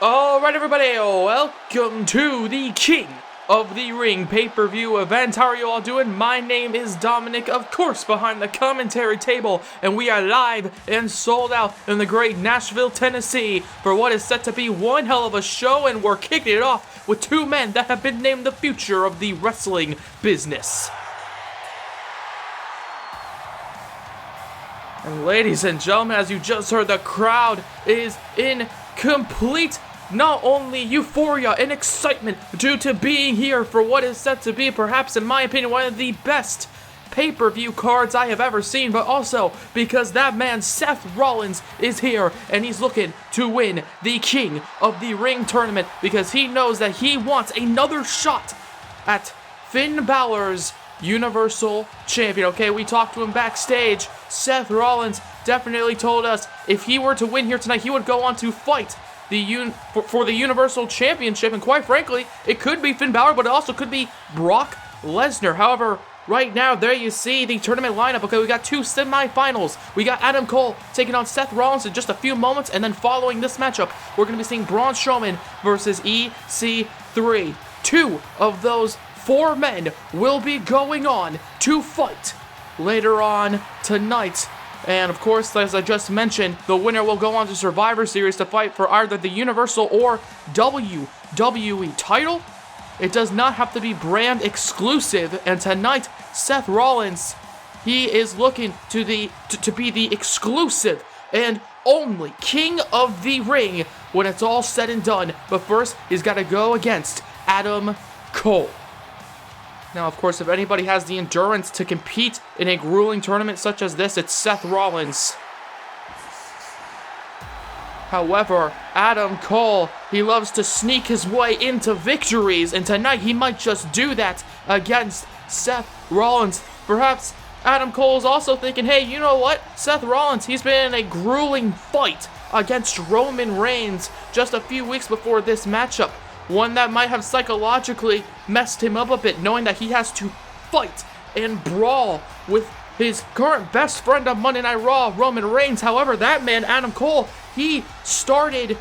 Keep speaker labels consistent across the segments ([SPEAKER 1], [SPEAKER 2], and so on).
[SPEAKER 1] Alright everybody, welcome to the King of the Ring pay-per-view event. How are you all doing? My name is Dominic, of course, behind the commentary table, and we are live and sold out in the great Nashville, Tennessee for what is set to be one hell of a show, and we're kicking it off with two men that have been named the future of the wrestling business. And ladies and gentlemen, as you just heard, the crowd is in complete not only euphoria and excitement due to being here for what is set to be, perhaps in my opinion, one of the best pay-per-view cards I have ever seen, but also because that man Seth Rollins is here and he's looking to win the King of the Ring tournament because he knows that he wants another shot at Finn Balor's Universal Champion. Okay, we talked to him backstage. Seth Rollins definitely told us if he were to win here tonight, he would go on to fight for the Universal Championship, and quite frankly, it could be Finn Balor, but it also could be Brock Lesnar. However, right now, there you see the tournament lineup. Okay, we got two semifinals. We got Adam Cole taking on Seth Rollins in just a few moments, and then following this matchup, we're going to be seeing Braun Strowman versus EC3. Two of those four men will be going on to fight later on tonight. And of course, as I just mentioned, the winner will go on to Survivor Series to fight for either the Universal or WWE title. It does not have to be brand exclusive, and tonight, Seth Rollins, he is looking to be the exclusive and only King of the Ring when it's all said and done. But first, he's got to go against Adam Cole. Now, of course, if anybody has the endurance to compete in a grueling tournament such as this, it's Seth Rollins. However, Adam Cole, he loves to sneak his way into victories, and tonight he might just do that against Seth Rollins. Perhaps Adam Cole is also thinking, hey, you know what? Seth Rollins, he's been in a grueling fight against Roman Reigns just a few weeks before this matchup. One that might have psychologically messed him up a bit, knowing that he has to fight and brawl with his current best friend on Monday Night Raw, Roman Reigns. However, that man, Adam Cole, he started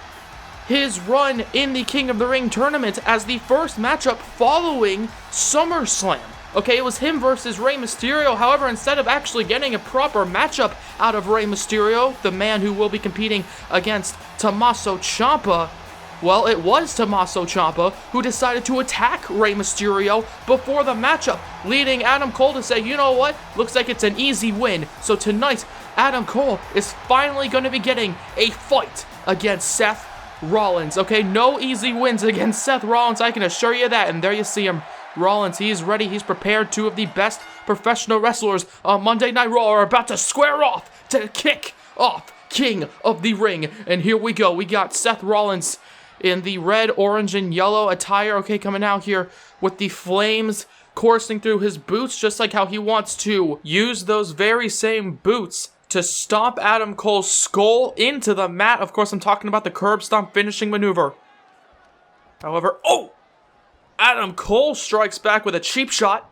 [SPEAKER 1] his run in the King of the Ring tournament as the first matchup following SummerSlam. Okay, it was him versus Rey Mysterio. However, instead of actually getting a proper matchup out of Rey Mysterio, the man who will be competing against Tommaso Ciampa, well, it was Tommaso Ciampa who decided to attack Rey Mysterio before the matchup, leading Adam Cole to say, you know what, looks like it's an easy win. So tonight, Adam Cole is finally going to be getting a fight against Seth Rollins. Okay, no easy wins against Seth Rollins, I can assure you that. And there you see him, Rollins, he's ready, he's prepared. Two of the best professional wrestlers on Monday Night Raw are about to square off to kick off King of the Ring. And here we go, we got Seth Rollins in the red, orange, and yellow attire, okay, coming out here with the flames coursing through his boots, just like how he wants to use those very same boots to stomp Adam Cole's skull into the mat. Of course, I'm talking about the curb stomp finishing maneuver. However, Adam Cole strikes back with a cheap shot.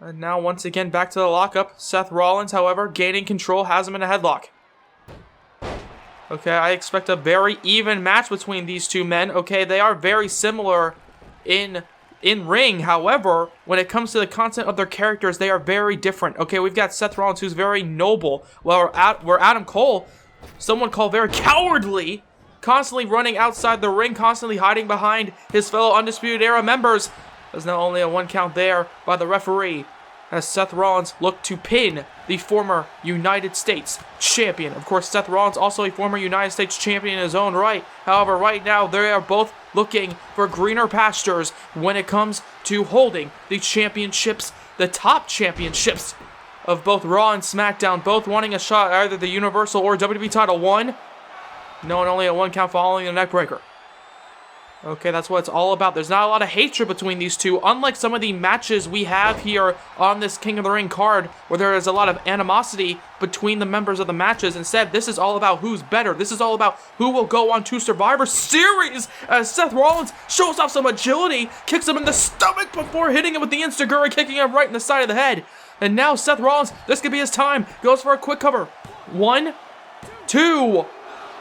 [SPEAKER 1] And now, once again, back to the lockup. Seth Rollins, however, gaining control, has him in a headlock. Okay, I expect a very even match between these two men. Okay, they are very similar in ring. However, when it comes to the content of their characters, they are very different. Okay, we've got Seth Rollins, who's very noble, where Adam Cole, someone called very cowardly, constantly running outside the ring, constantly hiding behind his fellow Undisputed Era members. There's now only a 1 count there by the referee, as Seth Rollins looked to pin the former United States champion. Of course, Seth Rollins also a former United States champion in his own right. However, right now, they are both looking for greener pastures when it comes to holding the championships, the top championships of both Raw and SmackDown, both wanting a shot at either the Universal or WWE title. One, no, and only a 1 count following the neckbreaker. Okay, that's what it's all about. There's not a lot of hatred between these two, unlike some of the matches we have here on this King of the Ring card, where there is a lot of animosity between the members of the matches. Instead, this is all about who's better. This is all about who will go on to Survivor Series, as Seth Rollins shows off some agility, kicks him in the stomach before hitting him with the Enzuigiri, kicking him right in the side of the head. And now Seth Rollins, this could be his time, goes for a quick cover. 1, 2...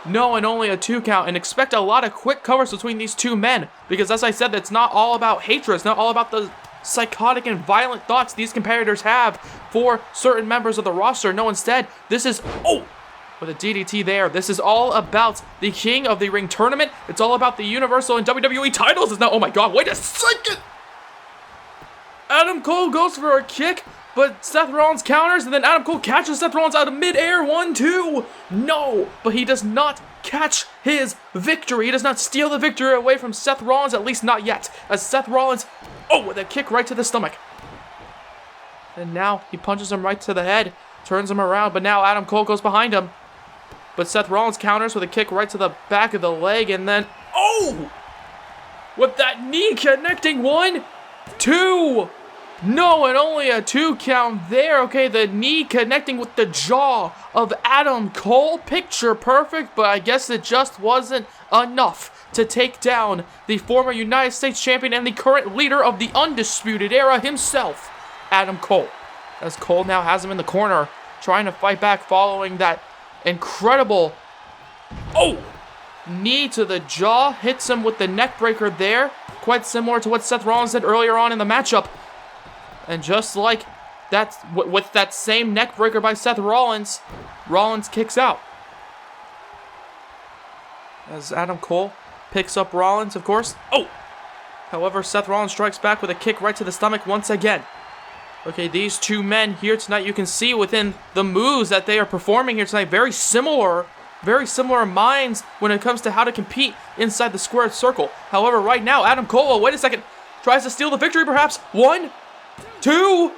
[SPEAKER 1] No, and only a 2 count. And expect a lot of quick covers between these two men. Because as I said, it's not all about hatred. It's not all about the psychotic and violent thoughts these competitors have for certain members of the roster. No, instead, this is... Oh! With a DDT there. This is all about the King of the Ring tournament. It's all about the Universal and WWE titles. It's not... Oh my god, wait a second! Adam Cole goes for a kick, but Seth Rollins counters, and then Adam Cole catches Seth Rollins out of midair. 1, 2. No, but he does not catch his victory. He does not steal the victory away from Seth Rollins, at least not yet. As Seth Rollins, with a kick right to the stomach. And now he punches him right to the head, turns him around, but now Adam Cole goes behind him. But Seth Rollins counters with a kick right to the back of the leg, and then, with that knee connecting. 1, 2. No, and only a 2 count there. Okay, the knee connecting with the jaw of Adam Cole. Picture perfect, but I guess it just wasn't enough to take down the former United States champion and the current leader of the Undisputed Era himself, Adam Cole. As Cole now has him in the corner, trying to fight back following that incredible knee to the jaw. Hits him with the neck breaker there. Quite similar to what Seth Rollins did earlier on in the matchup. And just like that, with that same neck breaker by Seth Rollins, Rollins kicks out. As Adam Cole picks up Rollins, of course. However, Seth Rollins strikes back with a kick right to the stomach once again. Okay, these two men here tonight, you can see within the moves that they are performing here tonight, very similar minds when it comes to how to compete inside the squared circle. However, right now, Adam Cole, wait a second, tries to steal the victory perhaps. 1, 2.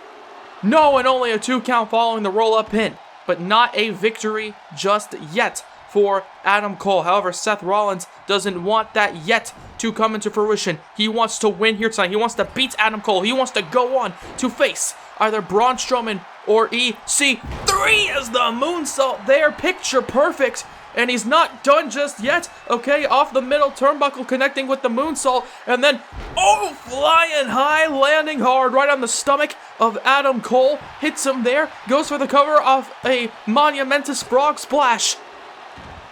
[SPEAKER 1] No, and only a 2 count following the roll-up pin. But not a victory just yet for Adam Cole. However, Seth Rollins doesn't want that yet to come into fruition. He wants to win here tonight. He wants to beat Adam Cole. He wants to go on to face either Braun Strowman or EC3 as the moonsault there. Picture perfect. And he's not done just yet. Okay, off the middle turnbuckle connecting with the moonsault. And then, flying high, landing hard right on the stomach of Adam Cole. Hits him there. Goes for the cover off a monumentous frog splash.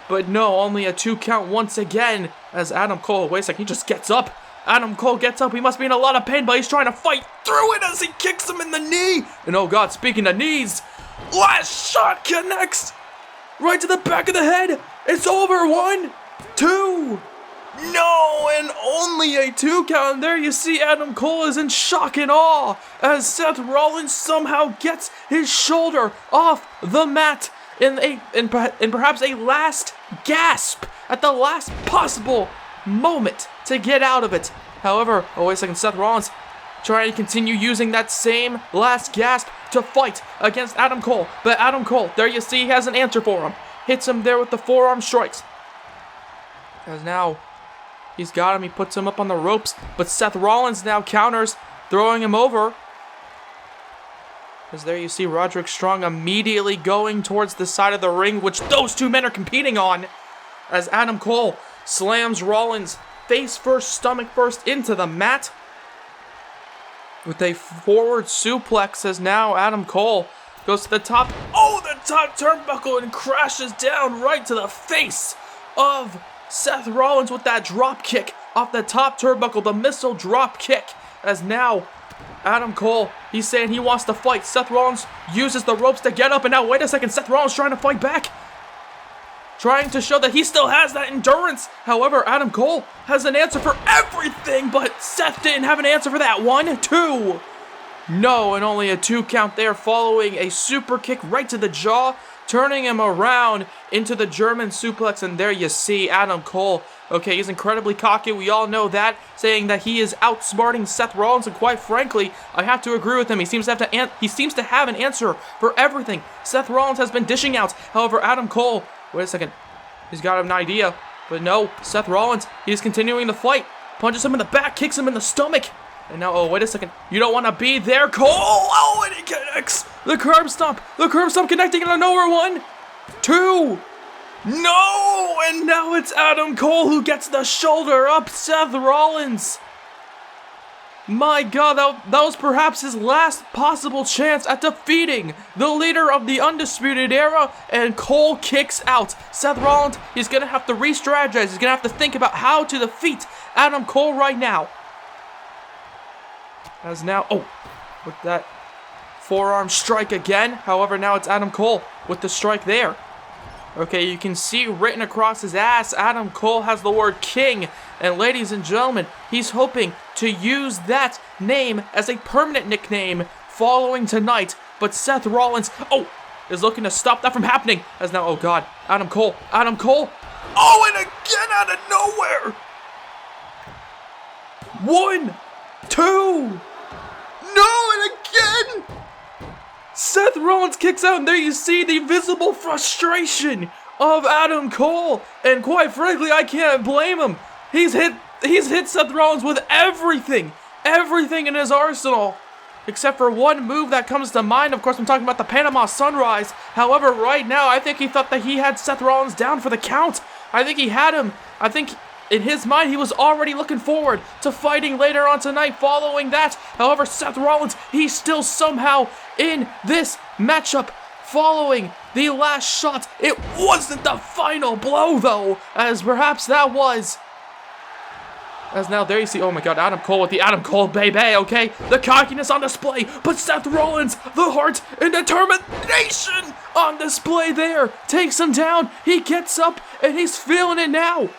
[SPEAKER 1] But no, only a 2 count once again. As Adam Cole, wait a second, he just gets up. Adam Cole gets up. He must be in a lot of pain, but he's trying to fight through it as he kicks him in the knee. And oh god, speaking of knees, last shot connects. Right to the back of the head. It's over. 1, 2. No, and only a 2 count. And there you see Adam Cole is in shock and awe as Seth Rollins somehow gets his shoulder off the mat in perhaps a last gasp at the last possible moment to get out of it. However, wait a second, Seth Rollins trying to continue using that same last gasp to fight against Adam Cole. But Adam Cole, there you see, has an answer for him. Hits him there with the forearm strikes. As now, he's got him. He puts him up on the ropes. But Seth Rollins now counters, throwing him over. As there you see Roderick Strong immediately going towards the side of the ring, which those two men are competing on. As Adam Cole slams Rollins face first, stomach first into the mat. With a forward suplex as now Adam Cole goes to the top. The top turnbuckle and crashes down right to the face of Seth Rollins with that drop kick off the top turnbuckle, the missile drop kick. As now Adam Cole, he's saying he wants to fight. Seth Rollins uses the ropes to get up, and now wait a second, Seth Rollins trying to fight back. Trying to show that he still has that endurance. However, Adam Cole has an answer for everything, but Seth didn't have an answer for that. 1, 2. No, and only a 2 count there following a super kick right to the jaw, turning him around into the German suplex, and there you see Adam Cole. Okay, he's incredibly cocky, we all know that, saying that he is outsmarting Seth Rollins, and quite frankly, I have to agree with him. He seems to have an answer for everything Seth Rollins has been dishing out. However, Adam Cole, wait a second, he's got an idea, but no, Seth Rollins, he's continuing the fight, punches him in the back, kicks him in the stomach, and now, wait a second, you don't want to be there, Cole, and he connects, the curb stomp connecting into nowhere. 1, 2, no, and now it's Adam Cole who gets the shoulder up Seth Rollins. My God, that was perhaps his last possible chance at defeating the leader of the Undisputed Era, and Cole kicks out. Seth Rollins, he's going to have to re-strategize. He's going to have to think about how to defeat Adam Cole right now. As now, with that forearm strike again. However, now it's Adam Cole with the strike there. Okay, you can see written across his ass, Adam Cole has the word king. And ladies and gentlemen, he's hoping to use that name as a permanent nickname following tonight. But Seth Rollins, is looking to stop that from happening. As now, oh God, Adam Cole. And again out of nowhere. 1, 2. No, and again. Seth Rollins kicks out, and there you see the visible frustration of Adam Cole. And quite frankly, I can't blame him. He's hit Seth Rollins with everything in his arsenal, except for one move that comes to mind. Of course, I'm talking about the Panama Sunrise. However, right now, I think he thought that he had Seth Rollins down for the count. I think he had him. I think in his mind, he was already looking forward to fighting later on tonight following that. However, Seth Rollins, he's still somehow in this matchup following the last shot. It wasn't the final blow, though, as perhaps that was. As now there you see, oh my God, Adam Cole with the Adam Cole baby, okay? The cockiness on display, but Seth Rollins, the heart and determination on display there, takes him down. He gets up and he's feeling it now.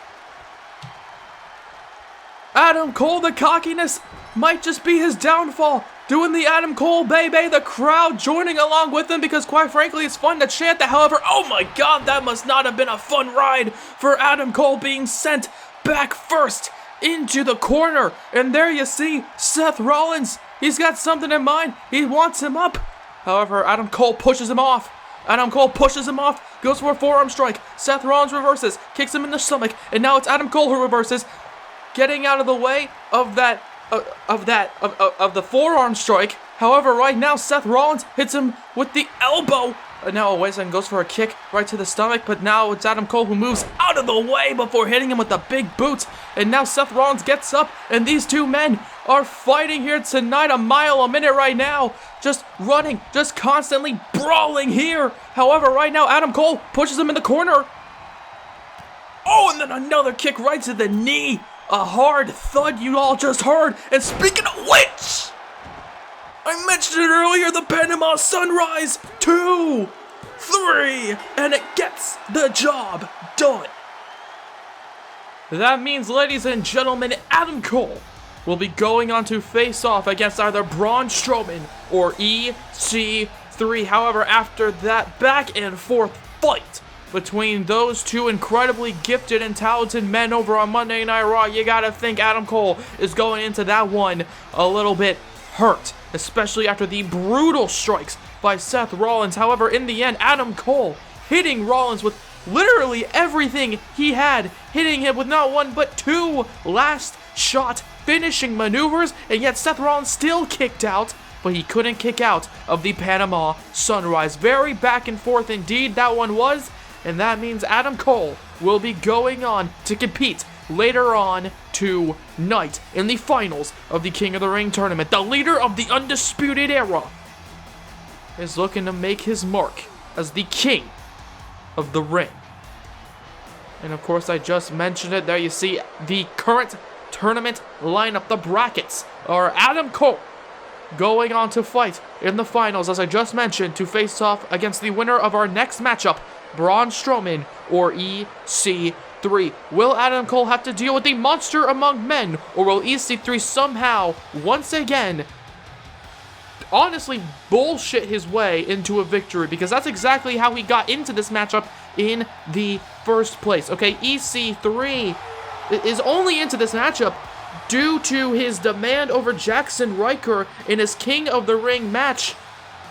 [SPEAKER 1] Adam Cole, the cockiness might just be his downfall. Doing the Adam Cole baby, the crowd joining along with him because quite frankly it's fun to chant that. However, oh my God, that must not have been a fun ride for Adam Cole being sent back first into the corner. And there you see Seth Rollins. He's got something in mind. He wants him up. However, Adam Cole pushes him off. Goes for a forearm strike. Seth Rollins reverses, kicks him in the stomach, and now it's Adam Cole who reverses, getting out of the way of the forearm strike. However, right now Seth Rollins hits him with the elbow. And now Owens goes for a kick right to the stomach, but now it's Adam Cole who moves out of the way before hitting him with the big boot. And now Seth Rollins gets up, and these two men are fighting here tonight, a mile a minute right now. Just running, just constantly brawling here. However, right now Adam Cole pushes him in the corner. And then another kick right to the knee. A hard thud you all just heard. And speaking of which, I mentioned it earlier, the Panama Sunrise, 2, 3, and it gets the job done. That means, ladies and gentlemen, Adam Cole will be going on to face off against either Braun Strowman or EC3. However, after that back and forth fight between those two incredibly gifted and talented men over on Monday Night Raw, you gotta think Adam Cole is going into that one a little bit hurt, especially after the brutal strikes by Seth Rollins. However, in the end, Adam Cole hitting Rollins with literally everything he had, hitting him with not one but 2 last shot finishing maneuvers, and yet Seth Rollins still kicked out, but he couldn't kick out of the Panama Sunrise. Very back and forth indeed that one was, and that means Adam Cole will be going on to compete later on tonight in the finals of the King of the Ring tournament. The leader of the Undisputed Era is looking to make his mark as the King of the Ring. And of course, I just mentioned it. There you see the current tournament lineup. The brackets are Adam Cole going on to fight in the finals, as I just mentioned, to face off against the winner of our next matchup, Braun Strowman or EC3. Will Adam Cole have to deal with the monster among men, or will EC3 somehow, once again, honestly bullshit his way into a victory? Because that's exactly how he got into this matchup in the first place. Okay, EC3 is only into this matchup due to his demand over Jackson Ryker in his King of the Ring match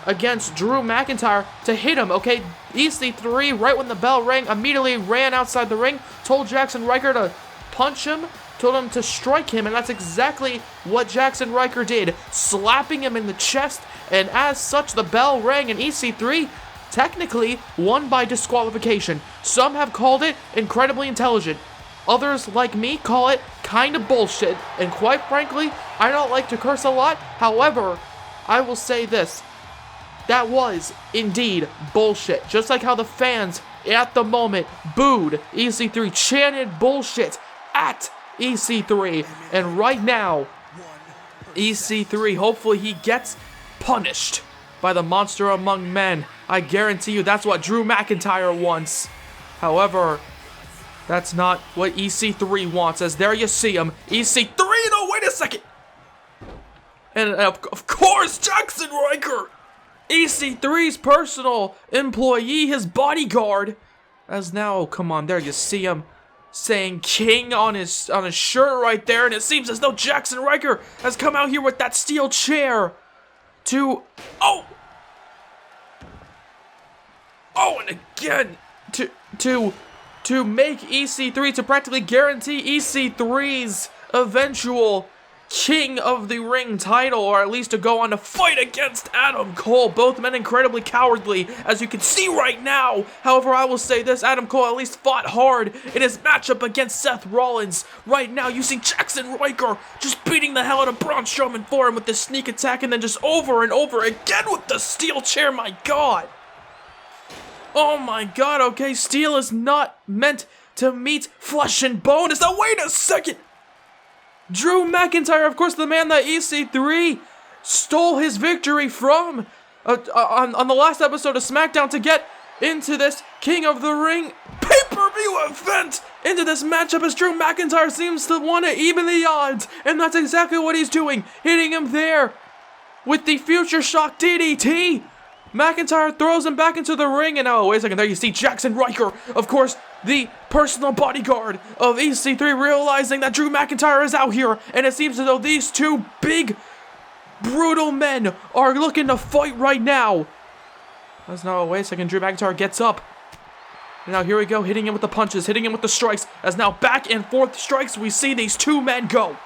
[SPEAKER 1] against Drew McIntyre to hit him, okay? EC3, right when the bell rang, immediately ran outside the ring, told Jackson Ryker to punch him, told him to strike him, and that's exactly what Jackson Ryker did, slapping him in the chest, and as such, the bell rang, and EC3 technically won by disqualification. Some have called it incredibly intelligent. Others, like me, call it kind of bullshit. And quite frankly, I don't like to curse a lot. However, I will say this. That was indeed bullshit. Just like how the fans at the moment booed EC3, chanted bullshit at EC3. And right now, EC3, hopefully he gets punished by the monster among men. I guarantee you that's what Drew McIntyre wants. However, that's not what EC3 wants, as there you see him. EC3, no, wait a second. And of course, Jackson Riker, EC3's personal employee, his bodyguard. As now, come on, there you see him saying King on his shirt right there. And it seems as though Jackson Riker has come out here with that steel chair to, oh, and again, to make EC3, to practically guarantee EC3's eventual King of the Ring title, or at least to go on to fight against Adam Cole. Both men incredibly cowardly, as you can see right now. However, I will say this, Adam Cole at least fought hard in his matchup against Seth Rollins. Right now, you see Jackson Riker just beating the hell out of Braun Strowman for him with the sneak attack, and then just over and over again with the steel chair, my god. Oh my god, okay, steel is not meant to meet flesh and bone. Is that, wait a second! Drew McIntyre, of course, the man that EC3 stole his victory from on the last episode of SmackDown to get into this King of the Ring pay-per-view event, into this matchup, as Drew McIntyre seems to want to even the odds, and that's exactly what he's doing, hitting him there with the Future Shock DDT. McIntyre throws him back into the ring, and oh, wait a second, there you see Jackson Riker, of course, the personal bodyguard of EC3, realizing that Drew McIntyre is out here, and it seems as though these two big, brutal men are looking to fight right now. As now, wait a second, Drew McIntyre gets up. And now here we go, hitting him with the punches, hitting him with the strikes, as now back and forth strikes, we see these two men go.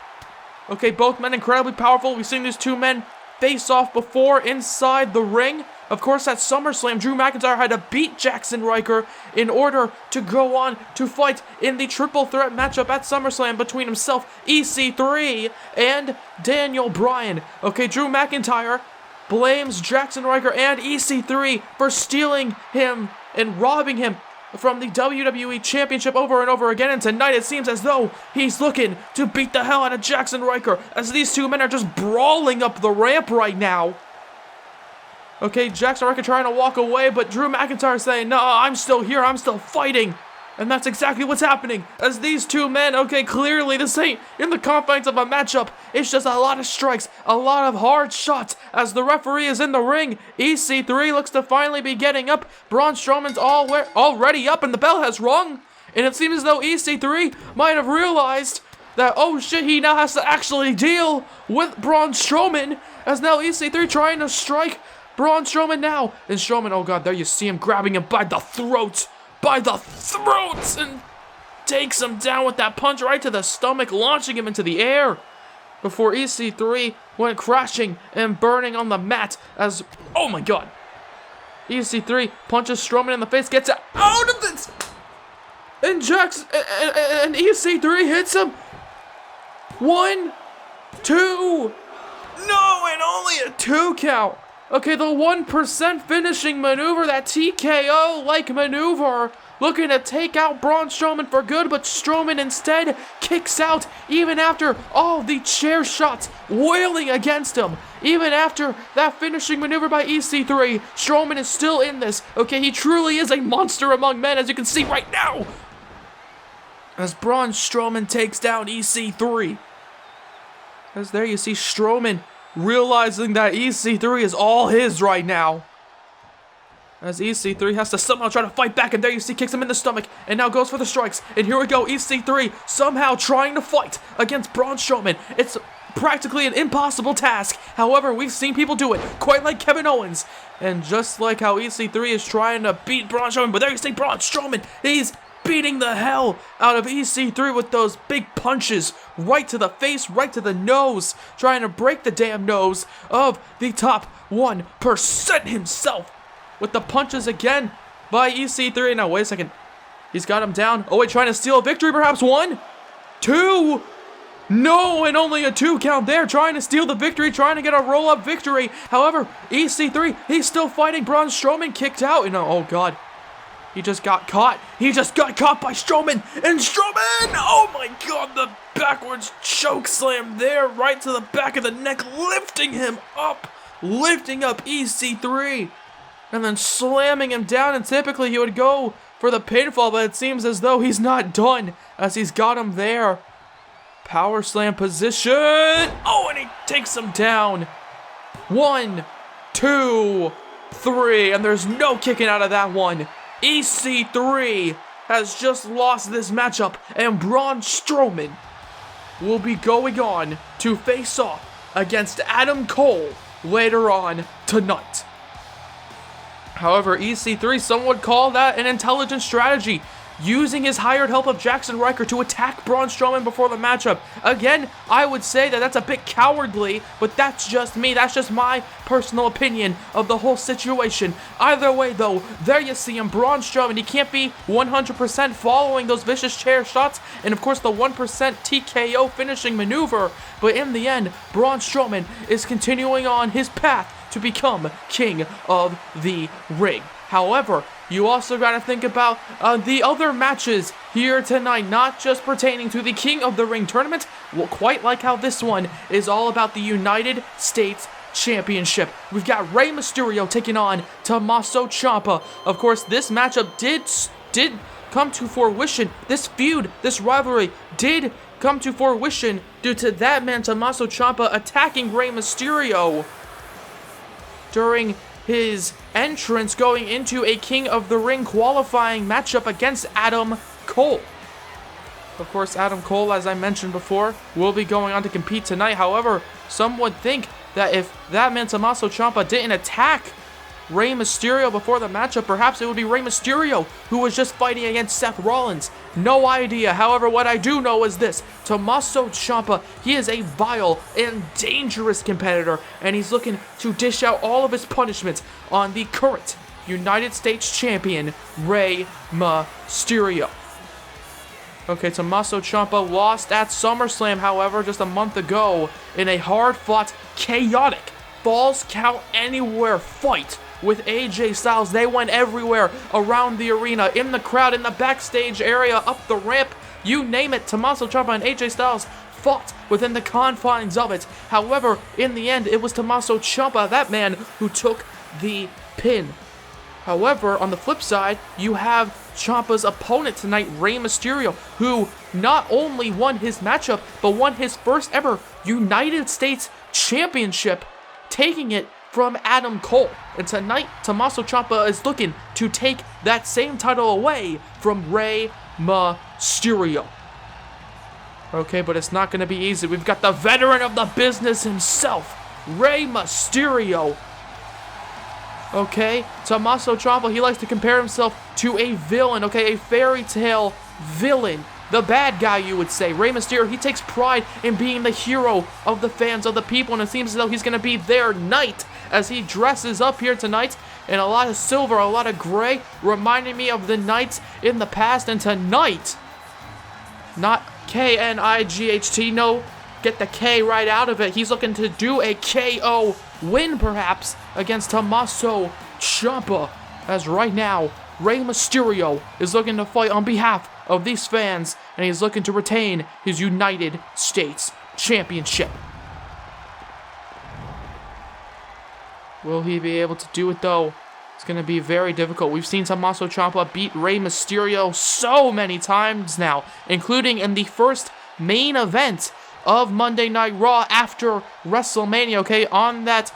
[SPEAKER 1] Okay, both men incredibly powerful. We've seen these two men face off before inside the ring. Of course, at SummerSlam, Drew McIntyre had to beat Jackson Riker in order to go on to fight in the triple threat matchup at SummerSlam between himself, EC3, and Daniel Bryan. Okay, Drew McIntyre blames Jackson Riker and EC3 for stealing him and robbing him from the WWE Championship over and over again, and tonight it seems as though he's looking to beat the hell out of Jackson Riker, as these two men are just brawling up the ramp right now. Okay, Jackson Riker trying to walk away, but Drew McIntyre saying, no, I'm still here, I'm still fighting. And that's exactly what's happening, as these two men, okay, clearly this ain't in the confines of a matchup. It's just a lot of strikes, a lot of hard shots, as the referee is in the ring. EC3 looks to finally be getting up. Braun Strowman's already up, and the bell has rung. And it seems as though EC3 might have realized that, oh shit, he now has to actually deal with Braun Strowman, as now EC3 trying to strike Braun Strowman now. And Strowman, oh god, there you see him grabbing him by the throat. And takes him down with that punch right to the stomach, launching him into the air before EC3 went crashing and burning on the mat as, oh my god, EC3 punches Strowman in the face, gets out of this, and and EC3 hits him. 1, 2, no, and only a 2 count. Okay, the 1% finishing maneuver, that TKO-like maneuver, looking to take out Braun Strowman for good, but Strowman instead kicks out even after all the chair shots wailing against him. Even after that finishing maneuver by EC3, Strowman is still in this. Okay, he truly is a monster among men, as you can see right now, as Braun Strowman takes down EC3. As there you see Strowman realizing that EC3 is all his right now, as EC3 has to somehow try to fight back, and there you see kicks him in the stomach, and now goes for the strikes, and here we go, EC3 somehow trying to fight against Braun Strowman. It's practically an impossible task. However, we've seen people do it, quite like Kevin Owens, and just like how EC3 is trying to beat Braun Strowman, but there you see Braun Strowman, he's beating the hell out of EC3 with those big punches right to the face, right to the nose, trying to break the damn nose of the top 1% himself with the punches again by EC3. Now, wait a second. He's got him down. Oh, wait, trying to steal a victory, perhaps. 1, 2. No, and only a 2 count there. Trying to steal the victory, trying to get a roll-up victory. However, EC3, he's still fighting. Braun Strowman kicked out. And oh, God. He just got caught. He just got caught by Strowman. And Strowman! Oh, my God. The backwards choke slam there. Right to the back of the neck. Lifting him up. Lifting up EC3. And then slamming him down. And typically he would go for the pinfall, but it seems as though he's not done as he's got him there. Power slam position. Oh, and he takes him down. 1, 2, 3. And there's no kicking out of that one. EC3 has just lost this matchup, and Braun Strowman will be going on to face off against Adam Cole later on tonight. However, EC3, some would call that an intelligent strategy, using his hired help of Jackson Ryker to attack Braun Strowman before the matchup. Again, I would say that that's a bit cowardly, but that's just me. That's just my personal opinion of the whole situation. Either way, though, there you see him, Braun Strowman. He can't be 100% following those vicious chair shots, and of course the 1% TKO finishing maneuver. But in the end, Braun Strowman is continuing on his path to become King of the Ring. However, you also got to think about the other matches here tonight, not just pertaining to the King of the Ring tournament, well, quite like how this one is all about the United States Championship. We've got Rey Mysterio taking on Tommaso Ciampa. Of course, this matchup did come to fruition. This feud, this rivalry did come to fruition due to that man Tommaso Ciampa attacking Rey Mysterio during his entrance going into a King of the Ring qualifying matchup against Adam Cole. Of course, Adam Cole, as I mentioned before, will be going on to compete tonight. However, some would think that if that man Tommaso Ciampa didn't attack Rey Mysterio before the matchup, perhaps it would be Rey Mysterio who was just fighting against Seth Rollins. No idea. However, what I do know is this: Tommaso Ciampa, he is a vile and dangerous competitor, and he's looking to dish out all of his punishments on the current United States Champion, Rey Mysterio. Okay, Tommaso Ciampa lost at SummerSlam, however, just a month ago in a hard-fought, chaotic, Falls Count Anywhere fight with AJ Styles. They went everywhere around the arena, in the crowd, in the backstage area, up the ramp, you name it. Tommaso Ciampa and AJ Styles fought within the confines of it. However, in the end, it was Tommaso Ciampa, that man, who took the pin. However, on the flip side, you have Ciampa's opponent tonight, Rey Mysterio, who not only won his matchup, but won his first ever United States Championship, taking it from Adam Cole. And tonight, Tommaso Ciampa is looking to take that same title away from Rey Mysterio. Okay, but it's not going to be easy. We've got the veteran of the business himself, Rey Mysterio. Okay, Tommaso Ciampa, he likes to compare himself to a villain, okay, a fairy tale villain. The bad guy, you would say. Rey Mysterio, he takes pride in being the hero of the fans, of the people, and it seems as though he's going to be their knight as he dresses up here tonight in a lot of silver, a lot of gray, reminding me of the knights in the past. And tonight, not K-N-I-G-H-T, no, get the K right out of it. He's looking to do a KO win, perhaps, against Tommaso Ciampa, as right now, Rey Mysterio is looking to fight on behalf of these fans, and he's looking to retain his United States Championship. Will he be able to do it, though? It's going to be very difficult. We've seen Tommaso Ciampa beat Rey Mysterio so many times now, including in the first main event of Monday Night Raw after WrestleMania, okay? On that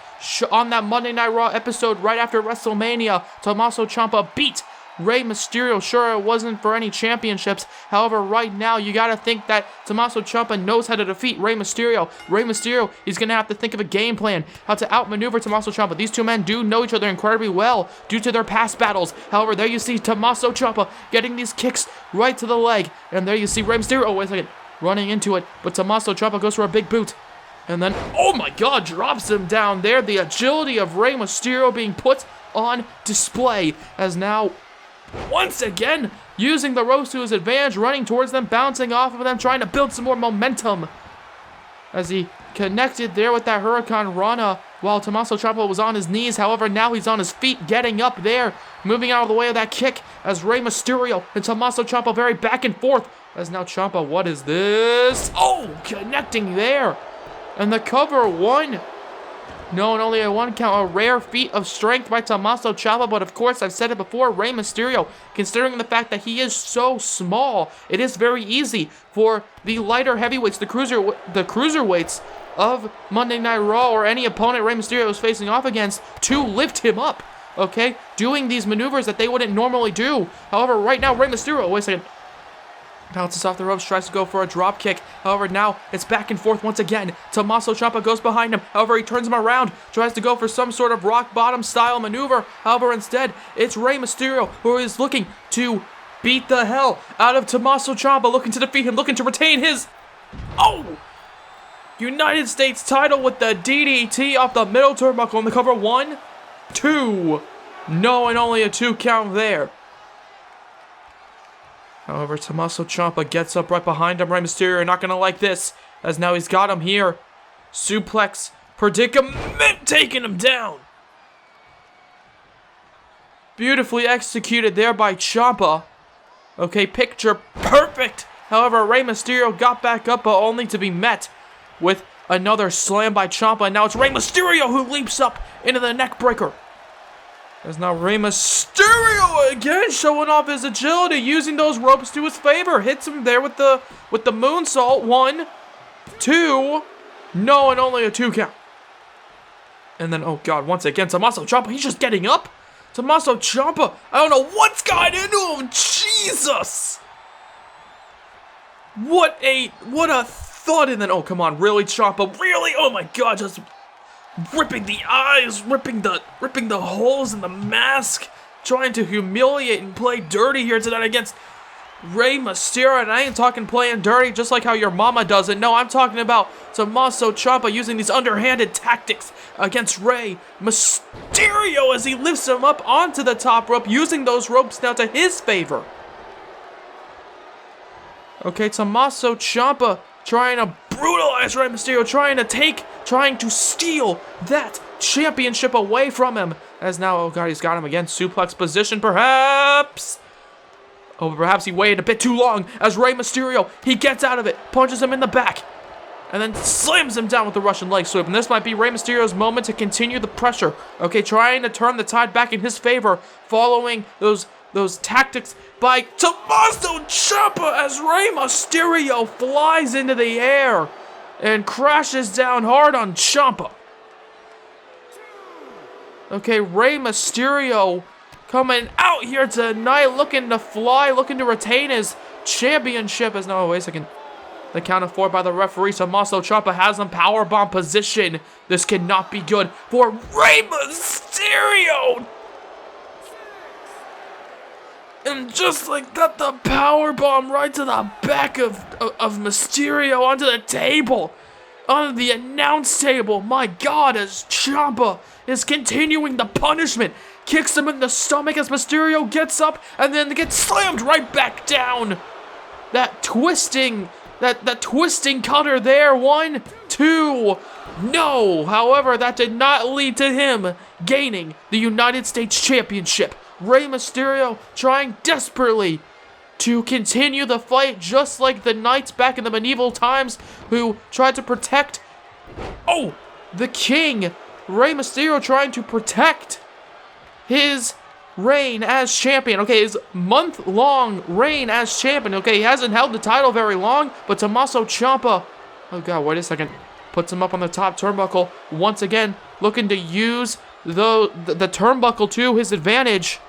[SPEAKER 1] Monday Night Raw episode right after WrestleMania, Tommaso Ciampa beat Rey Mysterio. Sure, it wasn't for any championships. However, right now, you gotta think that Tommaso Ciampa knows how to defeat Rey Mysterio. Rey Mysterio, he's gonna have to think of a game plan, how to outmaneuver Tommaso Ciampa. These two men do know each other incredibly well due to their past battles. However, there you see Tommaso Ciampa getting these kicks right to the leg. And there you see Rey Mysterio, oh, wait a second, running into it. But Tommaso Ciampa goes for a big boot. And then, oh my God, drops him down there. The agility of Rey Mysterio being put on display as now, once again, using the ropes to his advantage, running towards them, bouncing off of them, trying to build some more momentum. As he connected there with that Hurricane Rana while Tommaso Ciampa was on his knees. However, now he's on his feet, getting up there, moving out of the way of that kick as Rey Mysterio and Tommaso Ciampa very back and forth. As now Ciampa, what is this? Oh, connecting there. And the cover one. No, and only a 1 count. A rare feat of strength by Tommaso Ciampa. But of course, I've said it before, Rey Mysterio, considering the fact that he is so small, it is very easy for the lighter heavyweights, the cruiserweights of Monday Night Raw, or any opponent Rey Mysterio is facing off against, to lift him up, okay? Doing these maneuvers that they wouldn't normally do. However, right now, Rey Mysterio, wait a second, bounces off the ropes, tries to go for a drop kick. However, now it's back and forth once again. Tommaso Ciampa goes behind him. However, he turns him around, tries to go for some sort of rock bottom style maneuver. However, instead, it's Rey Mysterio who is looking to beat the hell out of Tommaso Ciampa, looking to defeat him, looking to retain his United States title with the DDT off the middle turnbuckle on the cover. 1, 2. No, and only a 2 count there. However, Tommaso Ciampa gets up right behind him. Rey Mysterio not going to like this, as now he's got him here. Suplex predicament, taking him down. Beautifully executed there by Ciampa. Okay, picture perfect. However, Rey Mysterio got back up, but only to be met with another slam by Ciampa. And now it's Rey Mysterio who leaps up into the neck breaker. As now Rey Mysterio again showing off his agility, using those ropes to his favor. Hits him there with the moonsault. 1, 2. No, and only a 2 count. And then, oh God, once again, Tommaso Ciampa, he's just getting up. Tommaso Ciampa, I don't know what's got into him. Jesus. What a thought. And then, oh, come on, really, Ciampa? Really? Oh my God, just ripping the eyes, ripping the holes in the mask, trying to humiliate and play dirty here tonight against Rey Mysterio. And I ain't talking playing dirty just like how your mama does it. No, I'm talking about Tommaso Ciampa using these underhanded tactics against Rey Mysterio as he lifts him up onto the top rope, using those ropes now to his favor. Okay, Tommaso Ciampa trying to brutalize Rey Mysterio, trying to steal that championship away from him. As now, oh God, he's got him again. Suplex position, perhaps. Oh, perhaps he waited a bit too long as Rey Mysterio, he gets out of it, punches him in the back, and then slams him down with the Russian leg sweep. And this might be Rey Mysterio's moment to continue the pressure. Okay, trying to turn the tide back in his favor, following those tactics by Tommaso Ciampa as Rey Mysterio flies into the air and crashes down hard on Ciampa. Okay, Rey Mysterio coming out here tonight, looking to fly, looking to retain his championship. As no, wait a second. The count of 4 by the referee. Tommaso Ciampa has him powerbomb position. This cannot be good for Rey Mysterio. And just like that, the powerbomb right to the back of Mysterio onto the table. On the announce table. My God, as Ciampa is continuing the punishment. Kicks him in the stomach as Mysterio gets up and then gets slammed right back down. That twisting cutter there. 1, 2. No. However, that did not lead to him gaining the United States Championship. Rey Mysterio trying desperately to continue the fight, just like the knights back in the medieval times who tried to protect, the king. Rey Mysterio trying to protect his reign as champion. Okay, his month-long reign as champion. Okay, he hasn't held the title very long, but Tommaso Ciampa, oh God, wait a second, puts him up on the top turnbuckle once again, looking to use the turnbuckle to his advantage.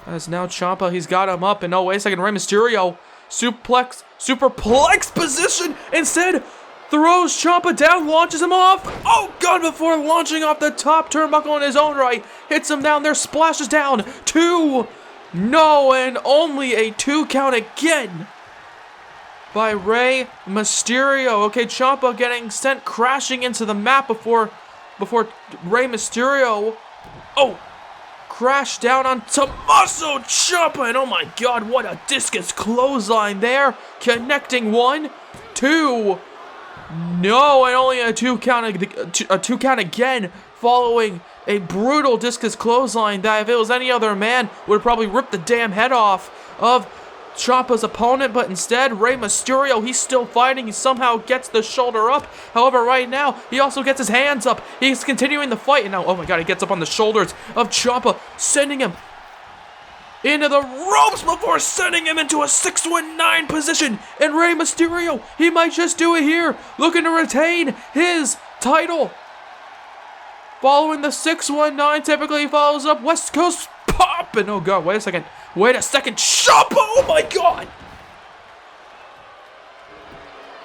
[SPEAKER 1] As now Ciampa, he's got him up, and oh, wait a second, Rey Mysterio, superplex position, instead throws Ciampa down, launches him off, oh God, before launching off the top turnbuckle in his own right, hits him down there, splashes down, 2, no, and only a 2 count again by Rey Mysterio. Okay, Ciampa getting sent crashing into the mat before Rey Mysterio, crash down on Tommaso Ciampa, and oh my god, what a discus clothesline there, connecting 1, 2, no, and only a two count again, following a brutal discus clothesline that if it was any other man would probably rip the damn head off of Ciampa's opponent, but instead, Rey Mysterio, he's still fighting. He somehow gets the shoulder up. However, right now, he also gets his hands up. He's continuing the fight, and now, oh my god, he gets up on the shoulders of Ciampa, sending him into the ropes before sending him into a 619 position. And Rey Mysterio, he might just do it here, looking to retain his title. Following the 619, typically he follows up West Coast Pop, and oh god, wait a second, Ciampa, oh my god!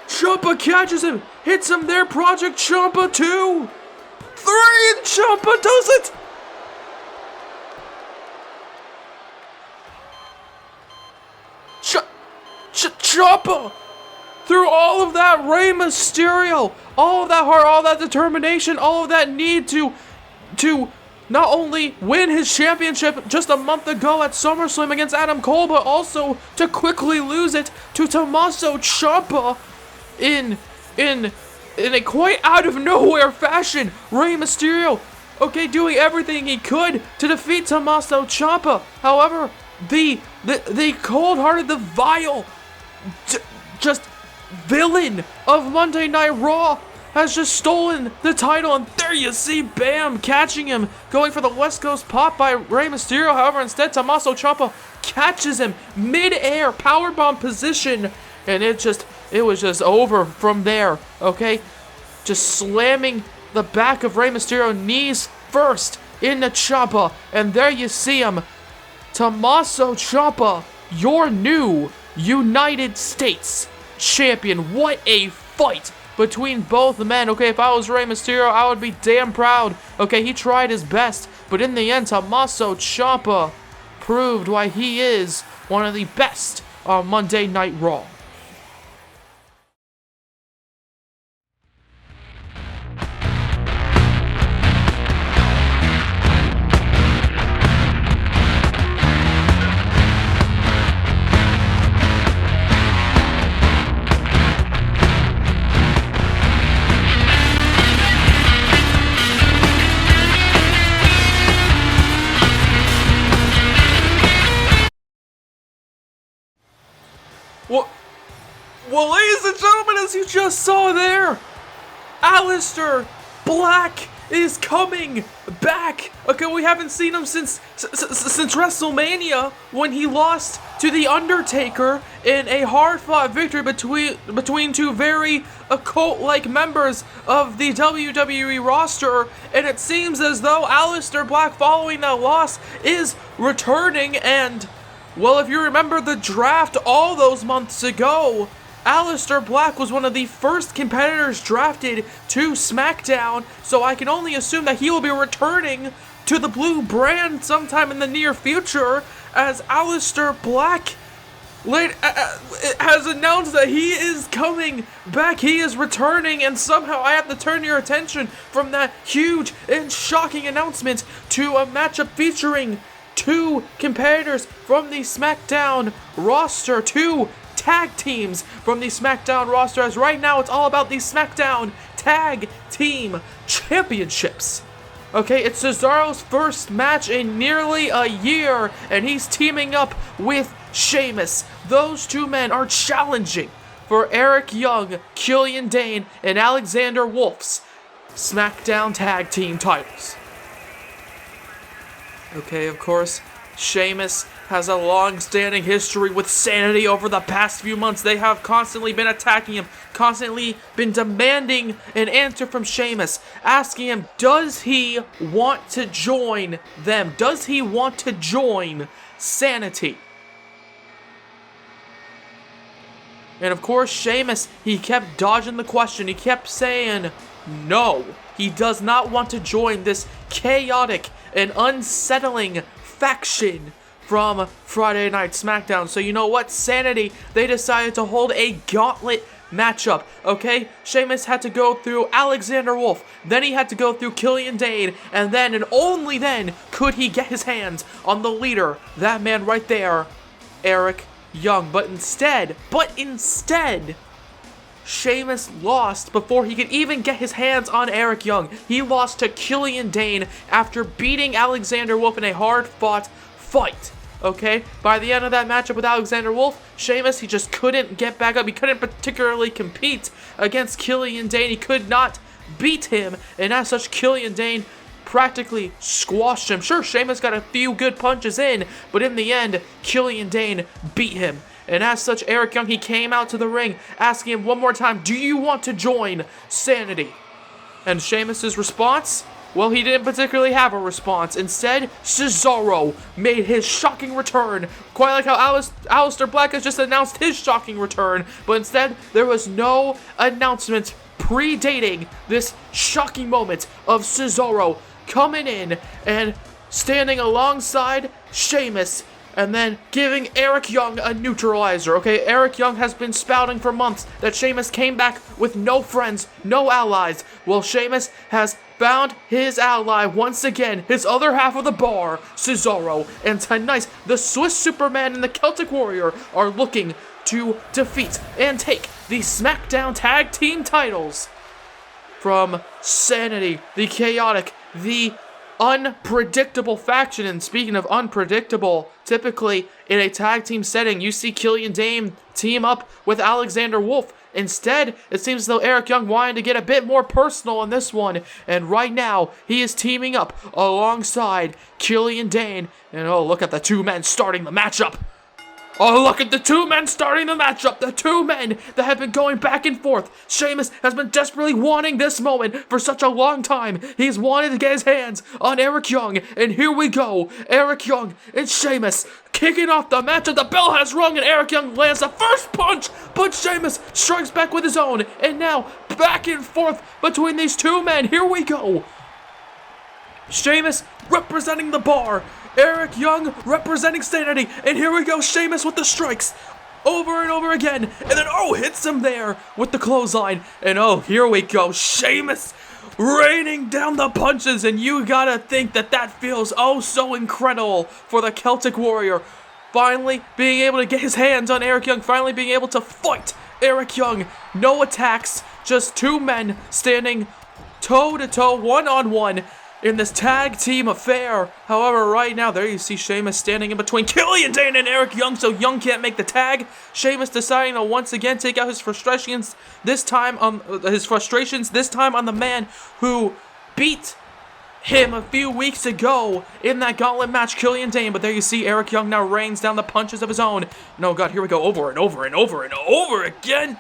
[SPEAKER 1] Ciampa catches him, hits him there, Project Ciampa 2, 3, and Ciampa does it! Ciampa! Through all of that, Rey Mysterio, all of that heart, all that determination, all of that need to not only win his championship just a month ago at SummerSlam against Adam Cole, but also to quickly lose it to Tommaso Ciampa in a quite out of nowhere fashion. Rey Mysterio, okay, doing everything he could to defeat Tommaso Ciampa. However, the cold-hearted, the vile, just villain of Monday Night Raw has just stolen the title, and there you see, bam, catching him, going for the West Coast Pop by Rey Mysterio. However, instead, Tommaso Ciampa catches him mid-air, powerbomb position, and it was just over from there, okay? Just slamming the back of Rey Mysterio, knees first, into Ciampa, and there you see him, Tommaso Ciampa, your new United States champion. What a fight between both men. Okay, if I was Rey Mysterio, I would be damn proud. Okay, he tried his best, but in the end, Tommaso Ciampa proved why he is one of the best on Monday Night Raw. Well, ladies and gentlemen, as you just saw there, Aleister Black is coming back. Okay, we haven't seen him since WrestleMania, when he lost to The Undertaker in a hard-fought victory between two very occult-like members of the WWE roster, and it seems as though Aleister Black, following that loss, is returning. And well, if you remember the draft all those months ago, Aleister Black was one of the first competitors drafted to SmackDown, so I can only assume that he will be returning to the blue brand sometime in the near future, as Aleister Black has announced that he is coming back, he is returning, and somehow I have to turn your attention from that huge and shocking announcement to a matchup featuring two competitors from the SmackDown roster, two tag teams from the SmackDown roster, as right now it's all about the SmackDown Tag Team Championships. Okay, it's Cesaro's first match in nearly a year, and he's teaming up with Sheamus. Those two men are challenging for Eric Young, Killian Dane, and Alexander Wolf's SmackDown Tag Team titles. Okay, of course, Sheamus has a long-standing history with Sanity over the past few months. They have constantly been attacking him, constantly been demanding an answer from Sheamus, asking him, does he want to join them? Does he want to join Sanity? And of course, Sheamus, he kept dodging the question. He kept saying, no, he does not want to join this chaotic and unsettling faction from Friday Night SmackDown. So you know what? Sanity, they decided to hold a gauntlet matchup, okay? Sheamus had to go through Alexander Wolf, then he had to go through Killian Dane, and then and only then could he get his hands on the leader, that man right there, Eric Young. But instead, Sheamus lost before he could even get his hands on Eric Young. He lost to Killian Dane after beating Alexander Wolf in a hard-fought fight. Okay, by the end of that matchup with Alexander Wolf, Sheamus, he just couldn't get back up. He couldn't particularly compete against Killian Dane. He could not beat him, and as such, Killian Dane practically squashed him. Sure, Sheamus got a few good punches in, but in the end, Killian Dane beat him. And as such, Eric Young, he came out to the ring, asking him one more time, do you want to join Sanity? And Sheamus' response? Well, he didn't particularly have a response. Instead, Cesaro made his shocking return. Quite like how Aleister Black has just announced his shocking return. But instead, there was no announcement predating this shocking moment of Cesaro coming in and standing alongside Sheamus, and then giving Eric Young a neutralizer. Okay, Eric Young has been spouting for months that Sheamus came back with no friends, no allies. Well, Sheamus has found his ally once again, his other half of the bar, Cesaro. And tonight, the Swiss Superman and the Celtic Warrior are looking to defeat and take the SmackDown Tag Team titles from Sanity, the chaotic, the unpredictable faction. And speaking of unpredictable, typically in a tag team setting, you see Killian Dane team up with Alexander Wolf. Instead, it seems as though Eric Young wanted to get a bit more personal in this one, and right now, he is teaming up alongside Killian Dane. And oh, look at the two men starting the matchup. Oh, look at the two men starting the matchup. The two men that have been going back and forth. Sheamus has been desperately wanting this moment for such a long time. He's wanted to get his hands on Eric Young. And here we go. Eric Young and Sheamus kicking off the matchup. The bell has rung and Eric Young lands the first punch. But Sheamus strikes back with his own. And now back and forth between these two men. Here we go. Sheamus representing the bar. Eric Young representing Sanity. And here we go, Sheamus with the strikes. Over and over again. And then, oh, hits him there with the clothesline. And oh, here we go. Sheamus raining down the punches. And you gotta think that that feels oh so incredible for the Celtic Warrior. Finally being able to get his hands on Eric Young. Finally being able to fight Eric Young. No attacks. Just two men standing toe-to-toe, one-on-one in this tag team affair. However, right now, there you see Sheamus standing in between Killian Dane and Eric Young, so Young can't make the tag. Sheamus deciding to once again take out his frustrations, this time on the man who beat him a few weeks ago in that gauntlet match, Killian Dane. But there you see Eric Young now rains down the punches of his own. No, God, here we go, over and over and over and over again.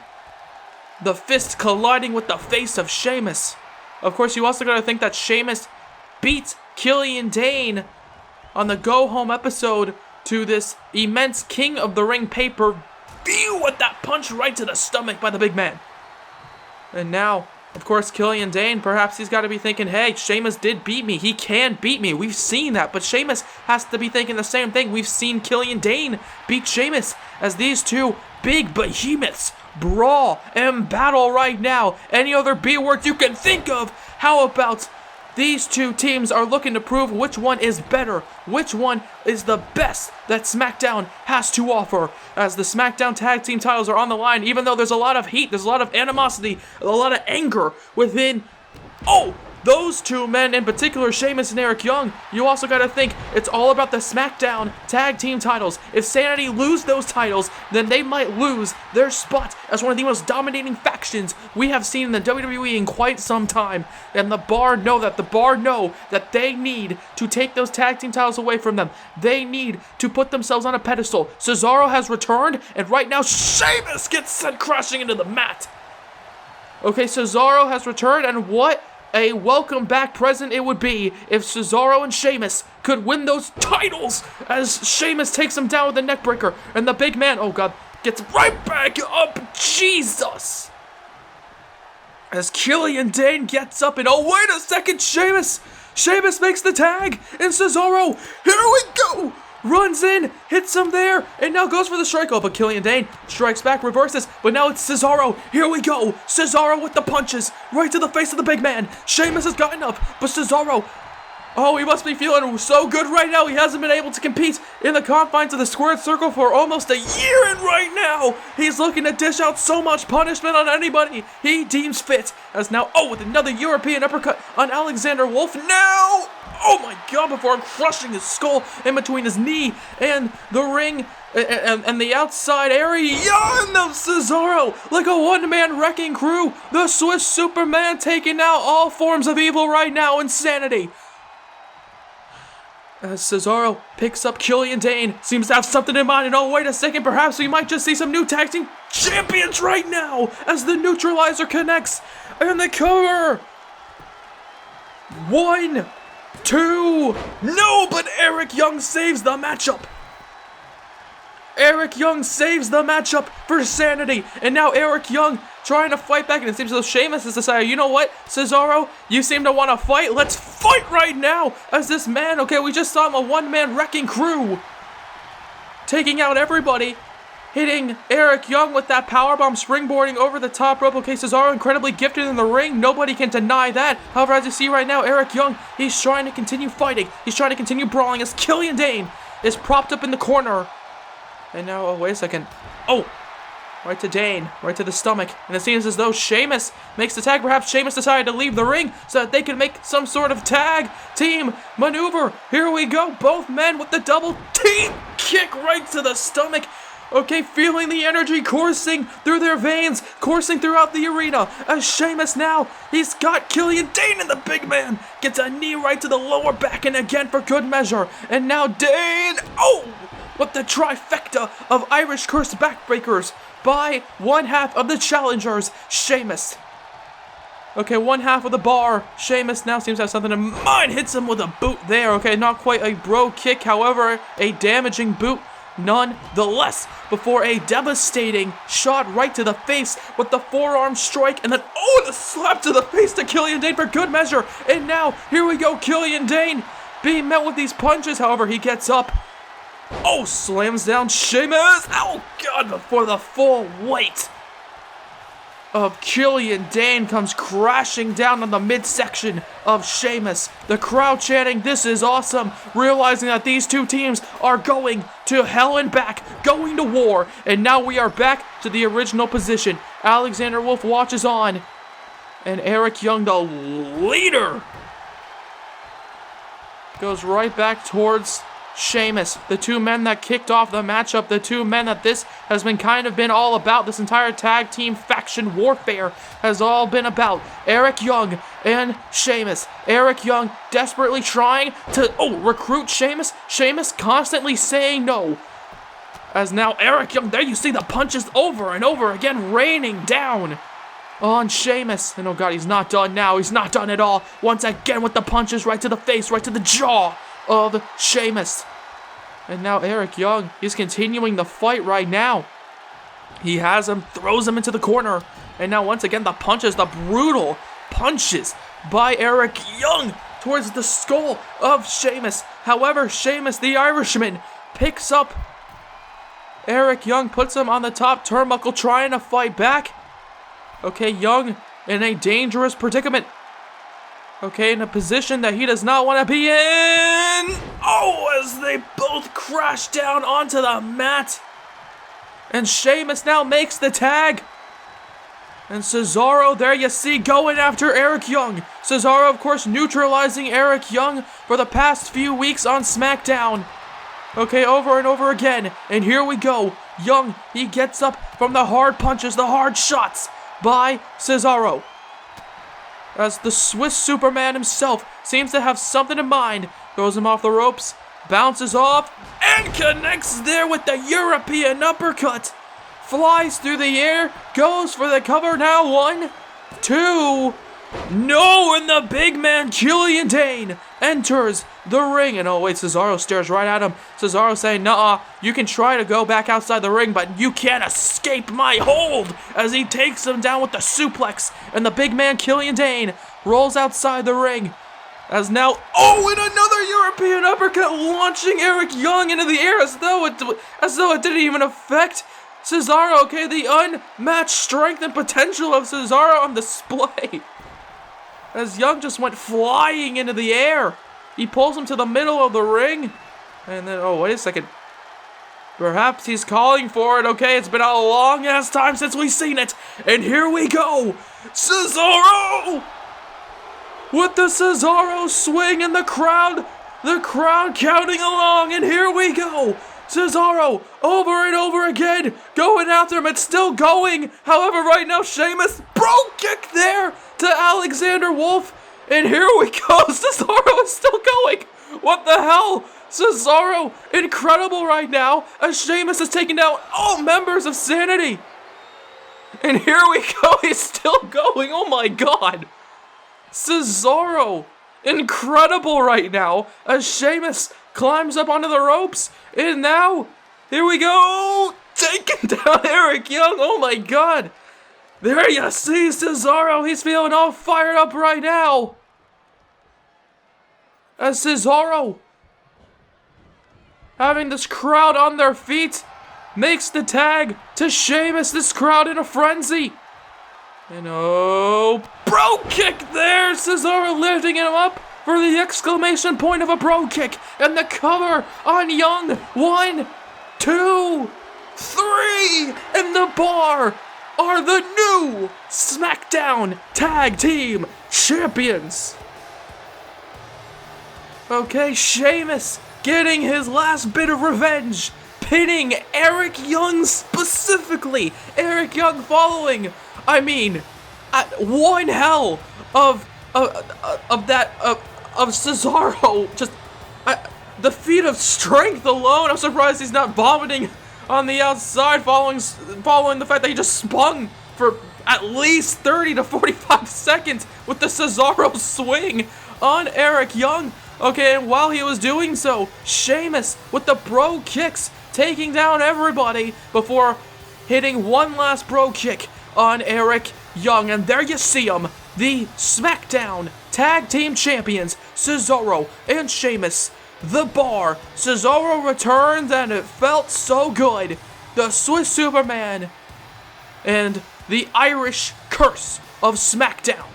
[SPEAKER 1] The fist colliding with the face of Sheamus. Of course, you also got to think that Sheamus beat Killian Dane on the go-home episode to this immense King of the Ring pay-per-view with that punch right to the stomach by the big man. And now, of course, Killian Dane, perhaps he's got to be thinking, hey, Sheamus did beat me. He can beat me. We've seen that. But Sheamus has to be thinking the same thing. We've seen Killian Dane beat Sheamus as these two big behemoths brawl and battle right now. Any other B words you can think of? How about these two teams are looking to prove which one is better, which one is the best that SmackDown has to offer, as the SmackDown Tag Team titles are on the line, even though there's a lot of heat, there's a lot of animosity, a lot of anger within, those two men, in particular, Sheamus and Eric Young. You also got to think it's all about the SmackDown Tag Team titles. If Sanity lose those titles, then they might lose their spot as one of the most dominating factions we have seen in the WWE in quite some time. And the Bar know that. The Bar know that they need to take those Tag Team titles away from them. They need to put themselves on a pedestal. Cesaro has returned, and right now, Sheamus gets sent crashing into the mat. Okay, Cesaro has returned, and what a welcome back present it would be if Cesaro and Sheamus could win those titles, as Sheamus takes him down with a neckbreaker, and the big man, oh God, gets right back up. Jesus! As Killian Dane gets up, and oh wait a second, Sheamus makes the tag, and Cesaro, here we go, runs in, hits him there, and now goes for the strike. Oh, but Killian Dane strikes back, reverses, but now it's Cesaro. Here we go. Cesaro with the punches right to the face of the big man. Sheamus has gotten up, but Cesaro, oh, he must be feeling so good right now. He hasn't been able to compete in the confines of the squared circle for almost a year, and right now, he's looking to dish out so much punishment on anybody he deems fit. As now, oh, with another European uppercut on Alexander Wolf. Now, oh my God, before crushing his skull in between his knee and the ring and the outside area. And of Cesaro, like a one-man wrecking crew. The Swiss Superman taking out all forms of evil right now. Insanity. As Cesaro picks up Killian Dane, seems to have something in mind, and oh, wait a second, perhaps we might just see some new tag team champions right now, as the neutralizer connects, and the cover. 1, 2, no, but Eric Young saves the matchup. Eric Young saves the matchup for Sanity, and now Eric Young trying to fight back, and it seems as though Sheamus has decided, you know what, Cesaro, you seem to want to fight, let's fight right now, as this man, okay, we just saw him, a one-man wrecking crew, taking out everybody, hitting Eric Young with that powerbomb, springboarding over the top rope. Okay, Cesaro incredibly gifted in the ring, nobody can deny that. However, as you see right now, Eric Young, he's trying to continue fighting, he's trying to continue brawling, as Killian Dane is propped up in the corner. And now, oh, wait a second. Oh, right to Dane, right to the stomach. And it seems as though Sheamus makes the tag. Perhaps Sheamus decided to leave the ring so that they can make some sort of tag team maneuver. Here we go. Both men with the double team kick right to the stomach. Okay, feeling the energy coursing through their veins, coursing throughout the arena. As Sheamus now, he's got Killian Dane, and the big man gets a knee right to the lower back, and again for good measure. And now Dane, oh, with the trifecta of Irish curse backbreakers by one half of the challengers, Sheamus. Okay, one half of the bar. Sheamus now seems to have something in mind. Hits him with a boot there. Okay, not quite a bro kick, however, a damaging boot nonetheless, before a devastating shot right to the face with the forearm strike, and then, oh, the slap to the face to Killian Dane for good measure. And now, here we go, Killian Dane being met with these punches. However, he gets up. Oh, slams down Sheamus. Oh, God, before the full weight of Killian Dane comes crashing down on the midsection of Sheamus. The crowd chanting, "This is awesome," realizing that these two teams are going to hell and back, going to war. And now we are back to the original position. Alexander Wolf watches on, and Eric Young, the leader, goes right back towards Sheamus, the two men that kicked off the matchup, the two men that this has been kind of been all about. This entire tag team faction warfare has all been about Eric Young and Sheamus. Eric Young desperately trying to, recruit Sheamus. Sheamus constantly saying no. As now Eric Young, there you see the punches over and over again raining down on Sheamus. And oh God, he's not done now. He's not done at all. Once again with the punches right to the face, right to the jaw of Sheamus. And now Eric Young, he's continuing the fight right now. He has him, throws him into the corner. And now once again the punches, the brutal punches by Eric Young towards the skull of Sheamus. However, Sheamus, the Irishman, picks up Eric Young, puts him on the top turnbuckle, trying to fight back. Okay, Young in a dangerous predicament. Okay, in a position that he does not want to be in. Oh, as they both crash down onto the mat. And Sheamus now makes the tag. And Cesaro, there you see, going after Eric Young. Cesaro, of course, neutralizing Eric Young for the past few weeks on SmackDown. Okay, over and over again. And here we go. Young, he gets up from the hard punches, the hard shots by Cesaro. As the Swiss Superman himself seems to have something in mind. Throws him off the ropes, bounces off, and connects there with the European uppercut. Flies through the air, goes for the cover now. 1, 2, no, and the big man Killian Dane enters the ring. And oh wait, Cesaro stares right at him. Cesaro saying, "Nuh-uh, you can try to go back outside the ring, but you can't escape my hold," as he takes him down with the suplex. And the big man Killian Dane rolls outside the ring. As now, and another European uppercut launching Eric Young into the air as though it didn't even affect Cesaro. Okay, the unmatched strength and potential of Cesaro on display. As Young just went flying into the air. He pulls him to the middle of the ring. And then, wait a second. Perhaps he's calling for it. Okay, it's been a long ass time since we've seen it. And here we go. Cesaro! With the Cesaro swing and the crowd counting along. And here we go. Cesaro over and over again. Going after him. It's still going. However, right now, Sheamus, brogue kick there to Alexander Wolf. And here we go. Cesaro is still going. What the hell? Cesaro, incredible right now, as Sheamus is taking down all members of Sanity. And here we go, he's still going, oh my god. Cesaro, incredible right now, as Sheamus climbs up onto the ropes. And now, here we go, taking down Eric Young, oh my god. There you see Cesaro, he's feeling all fired up right now. As Cesaro, having this crowd on their feet, makes the tag to Sheamus, this crowd in a frenzy. And brogue kick there, Cesaro lifting him up for the exclamation point of a brogue kick. And the cover on Young, 1, 2, 3, and the Bar are the new SmackDown Tag Team Champions. Okay, Sheamus getting his last bit of revenge, pinning Eric Young specifically. Eric Young following, one hell of Cesaro. Just the feat of strength alone. I'm surprised he's not vomiting on the outside following the fact that he just spun for at least 30 to 45 seconds with the Cesaro swing on Eric Young. Okay, and while he was doing so, Sheamus with the brogue kicks, taking down everybody before hitting one last brogue kick on Eric Young. And there you see them, the SmackDown Tag Team Champions, Cesaro and Sheamus. The Bar, Cesaro returns and it felt so good. The Swiss Superman and the Irish Curse of SmackDown.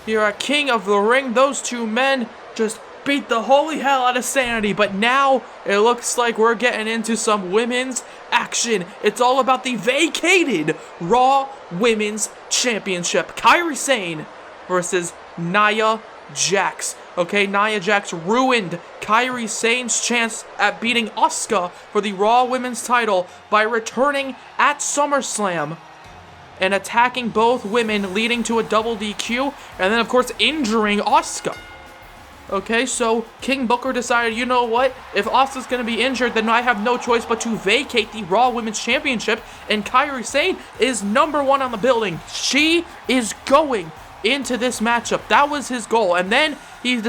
[SPEAKER 1] Here at King of the Ring, those two men just beat the holy hell out of Sanity, but now it looks like we're getting into some women's action. It's all about the vacated Raw Women's Championship. Kairi Sane versus Nia Jax. Okay, Nia Jax ruined Kairi Sane's chance at beating Asuka for the Raw Women's title by returning at SummerSlam and attacking both women, leading to a double DQ, and then of course injuring Asuka. Okay, so King Booker decided, you know what? If Asuka's going to be injured, then I have no choice but to vacate the Raw Women's Championship, and Kairi Sane is number one on the building. She is going into this matchup. That was his goal, and then he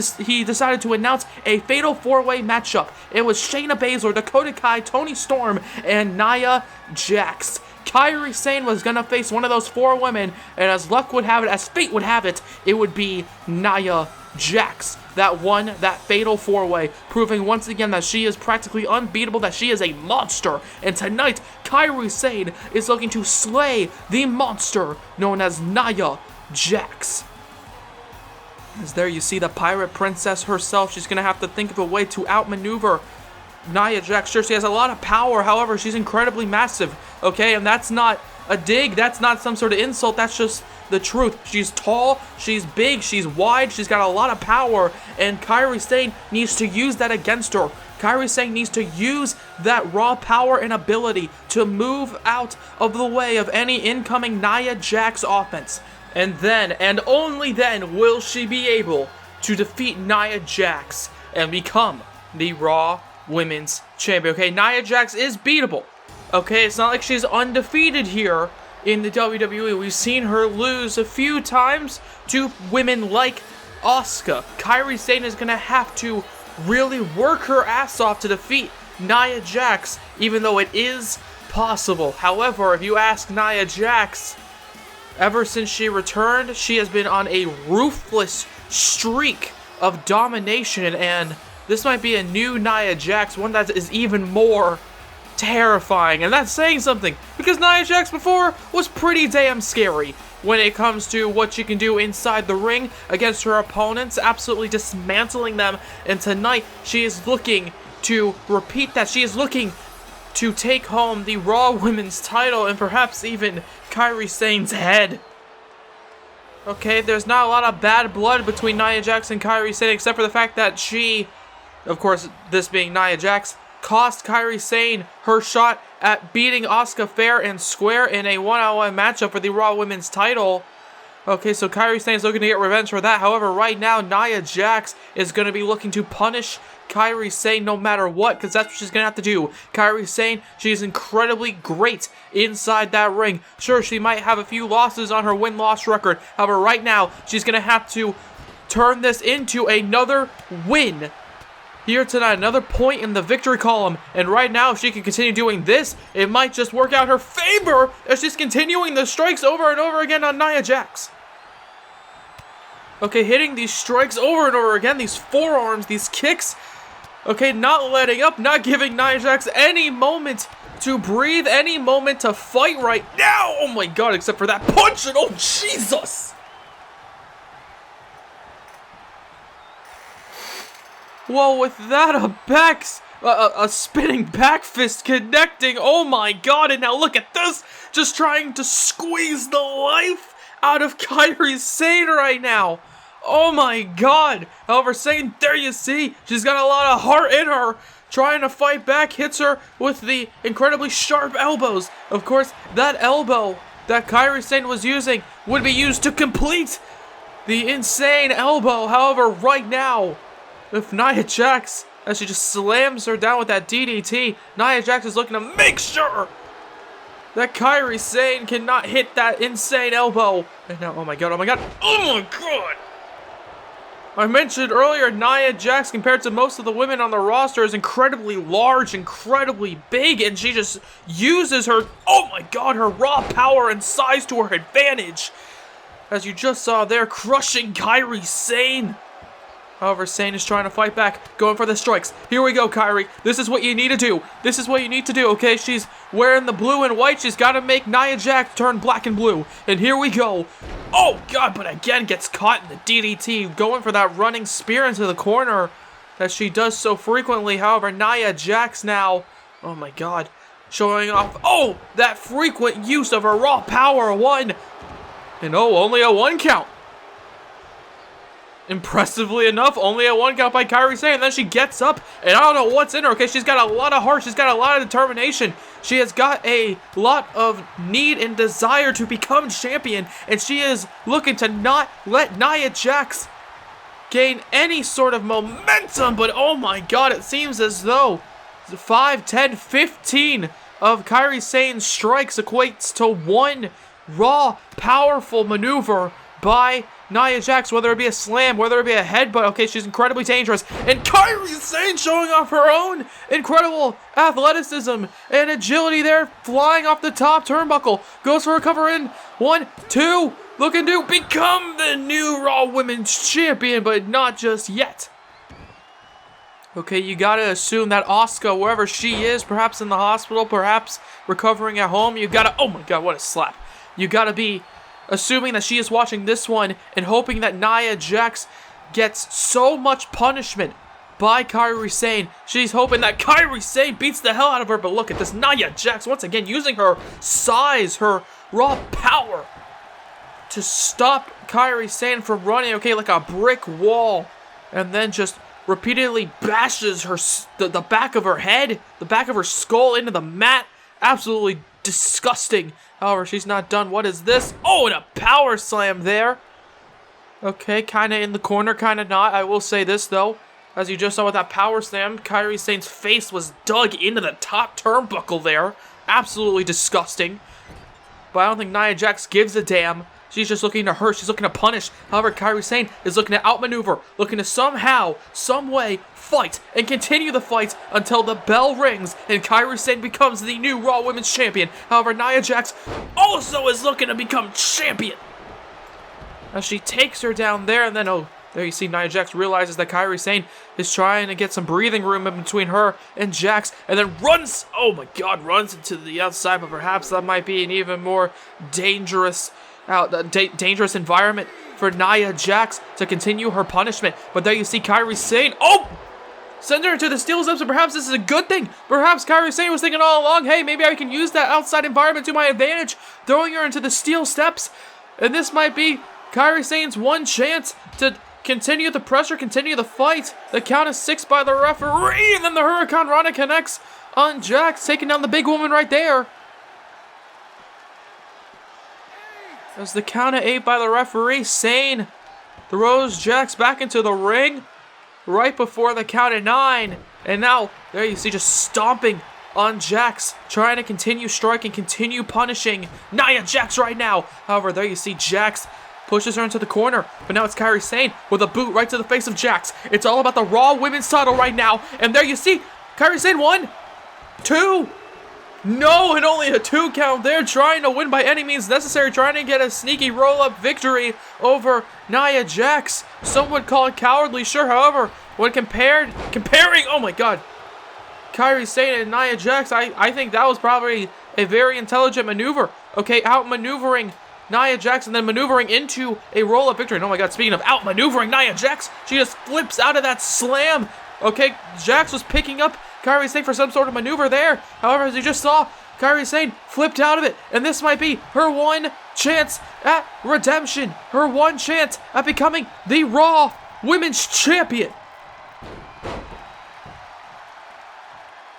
[SPEAKER 1] decided to announce a fatal four-way matchup. It was Shayna Baszler, Dakota Kai, Toni Storm, and Nia Jax. Kairi Sane was going to face one of those four women, and as luck would have it, as fate would have it, it would be Nia Jax that won that fatal four-way, proving once again that she is practically unbeatable, that she is a monster. And tonight, Kairi Sane is looking to slay the monster known as Nia Jax. As there you see the Pirate Princess herself, she's going to have to think of a way to outmaneuver Nia Jax. Sure, she has a lot of power, however, she's incredibly massive, okay? And that's not a dig, that's not some sort of insult, that's just the truth. She's tall, she's big, she's wide, she's got a lot of power, and Kairi Sane needs to use that against her. Kairi Sane needs to use that raw power and ability to move out of the way of any incoming Nia Jax offense. And then, and only then, will she be able to defeat Nia Jax and become the Raw Women's Champion. Okay, Nia Jax is beatable. Okay, it's not like she's undefeated here in the WWE. We've seen her lose a few times to women like Asuka. Kairi Sane is going to have to really work her ass off to defeat Nia Jax, even though it is possible. However, if you ask Nia Jax, ever since she returned, she has been on a ruthless streak of domination, and this might be a new Nia Jax, one that is even more terrifying, and that's saying something, because Nia Jax before was pretty damn scary when it comes to what she can do inside the ring against her opponents, absolutely dismantling them, and tonight she is looking to repeat that. She is looking to take home the Raw Women's title and perhaps even Kairi Sane's head. Okay, there's not a lot of bad blood between Nia Jax and Kairi Sane, except for the fact that she, of course, this being Nia Jax, cost Kairi Sane her shot at beating Asuka fair and square in a one-on-one matchup for the Raw Women's title. Okay, so Kairi Sane is looking to get revenge for that. However, right now, Nia Jax is going to be looking to punish Kairi Sane no matter what, because that's what she's going to have to do. Kairi Sane, she is incredibly great inside that ring. Sure, she might have a few losses on her win-loss record. However, right now, she's going to have to turn this into another win here tonight, another point in the victory column, and right now, if she can continue doing this, it might just work out her favor as she's continuing the strikes over and over again on Nia Jax. Okay, hitting these strikes over and over again, these forearms, these kicks. Okay, not letting up, not giving Nia Jax any moment to breathe, any moment to fight right now. Oh my god, except for that punch, and oh Jesus! Whoa, with that, a spinning back fist connecting. Oh my god, and now look at this. Just trying to squeeze the life out of Kairi Sane right now. Oh my god. However, Sane, there you see, she's got a lot of heart in her. Trying to fight back, hits her with the incredibly sharp elbows. Of course, that elbow that Kairi Sane was using would be used to complete the insane elbow. However, right now, if Nia Jax, as she just slams her down with that DDT, Nia Jax is looking to make sure that Kairi Sane cannot hit that insane elbow. And now, oh my god, oh my god, oh my god! I mentioned earlier, Nia Jax, compared to most of the women on the roster, is incredibly large, incredibly big, and she just uses her, oh my god, her raw power and size to her advantage. As you just saw there, crushing Kairi Sane. However, Sane is trying to fight back, going for the strikes. Here we go, Kairi. This is what you need to do. This is what you need to do, okay? She's wearing the blue and white. She's got to make Nia Jax turn black and blue. And here we go. Oh, God, but again gets caught in the DDT, going for that running spear into the corner that she does so frequently. However, Nia Jax now, oh, my God, showing off, oh, that frequent use of her raw power. One. And, oh, only a 1 count. Impressively enough, only a 1 count by Kairi Sane, and then she gets up, and I don't know what's in her, okay? She's got a lot of heart, she's got a lot of determination, she has got a lot of need and desire to become champion, and she is looking to not let Nia Jax gain any sort of momentum, but oh my god, it seems as though 5, 10, 15 of Kairi Sane's strikes equates to one raw, powerful maneuver by Nia Jax, whether it be a slam, whether it be a headbutt. Okay, she's incredibly dangerous. And Kairi Sane showing off her own incredible athleticism and agility there, flying off the top turnbuckle. Goes for a cover in. 1, 2, looking to become the new Raw Women's Champion, but not just yet. Okay, you gotta assume that Asuka, wherever she is, perhaps in the hospital, perhaps recovering at home, you gotta, oh my god, what a slap. You gotta be assuming that she is watching this one and hoping that Nia Jax gets so much punishment by Kairi Sane. She's hoping that Kairi Sane beats the hell out of her, but look at this. Nia Jax once again using her size, her raw power to stop Kairi Sane from running, okay, like a brick wall, and then just repeatedly bashes her the back of her head, the back of her skull into the mat. Absolutely disgusting. However, she's not done. What is this? Oh, and a power slam there. Okay, kind of in the corner, kind of not. I will say this, though. As you just saw with that power slam, Kairi Sane's face was dug into the top turnbuckle there. Absolutely disgusting. But I don't think Nia Jax gives a damn. She's just looking to hurt. She's looking to punish. However, Kairi Sane is looking to outmaneuver, looking to somehow, some way, fight and continue the fight until the bell rings and Kairi Sane becomes the new Raw Women's Champion. However, Nia Jax also is looking to become champion. As she takes her down there, and then, oh, There you see Nia Jax realizes that Kairi Sane is trying to get some breathing room in between her and Jax, and then runs, oh my god, runs into the outside, but perhaps that might be an even more dangerous environment for Nia Jax to continue her punishment. But there you see Kairi Sane, send her into the steel steps, and perhaps this is a good thing. Perhaps Kairi Sane was thinking all along, hey, maybe I can use that outside environment to my advantage, throwing her into the steel steps. And this might be Kairi Sane's one chance to continue the pressure, continue the fight. The count is 6 by the referee, and then the Hurricane Rana connects on Jax, taking down the big woman right there. As the count of 8 by the referee, Sane throws Jax back into the ring right before the count of 9. And now, there you see, just stomping on Jax, trying to continue striking, continue punishing Nia Jax right now. However, there you see Jax pushes her into the corner, but now it's Kairi Sane with a boot right to the face of Jax. It's all about the Raw Women's title right now, and there you see Kairi Sane 1, 2, no, and only a 2 count there, trying to win by any means necessary, trying to get a sneaky roll-up victory over Nia Jax. Some would call it cowardly, sure, however, when comparing, oh my god, Kairi Sane and Nia Jax, I think that was probably a very intelligent maneuver. Okay, outmaneuvering Nia Jax and then maneuvering into a roll-up victory. And oh my god, speaking of outmaneuvering Nia Jax, she just flips out of that slam. Okay, Jax was picking up Kairi Sane for some sort of maneuver there. However, as you just saw, Kairi Sane flipped out of it. And this might be her one chance at redemption. Her one chance at becoming the Raw Women's Champion.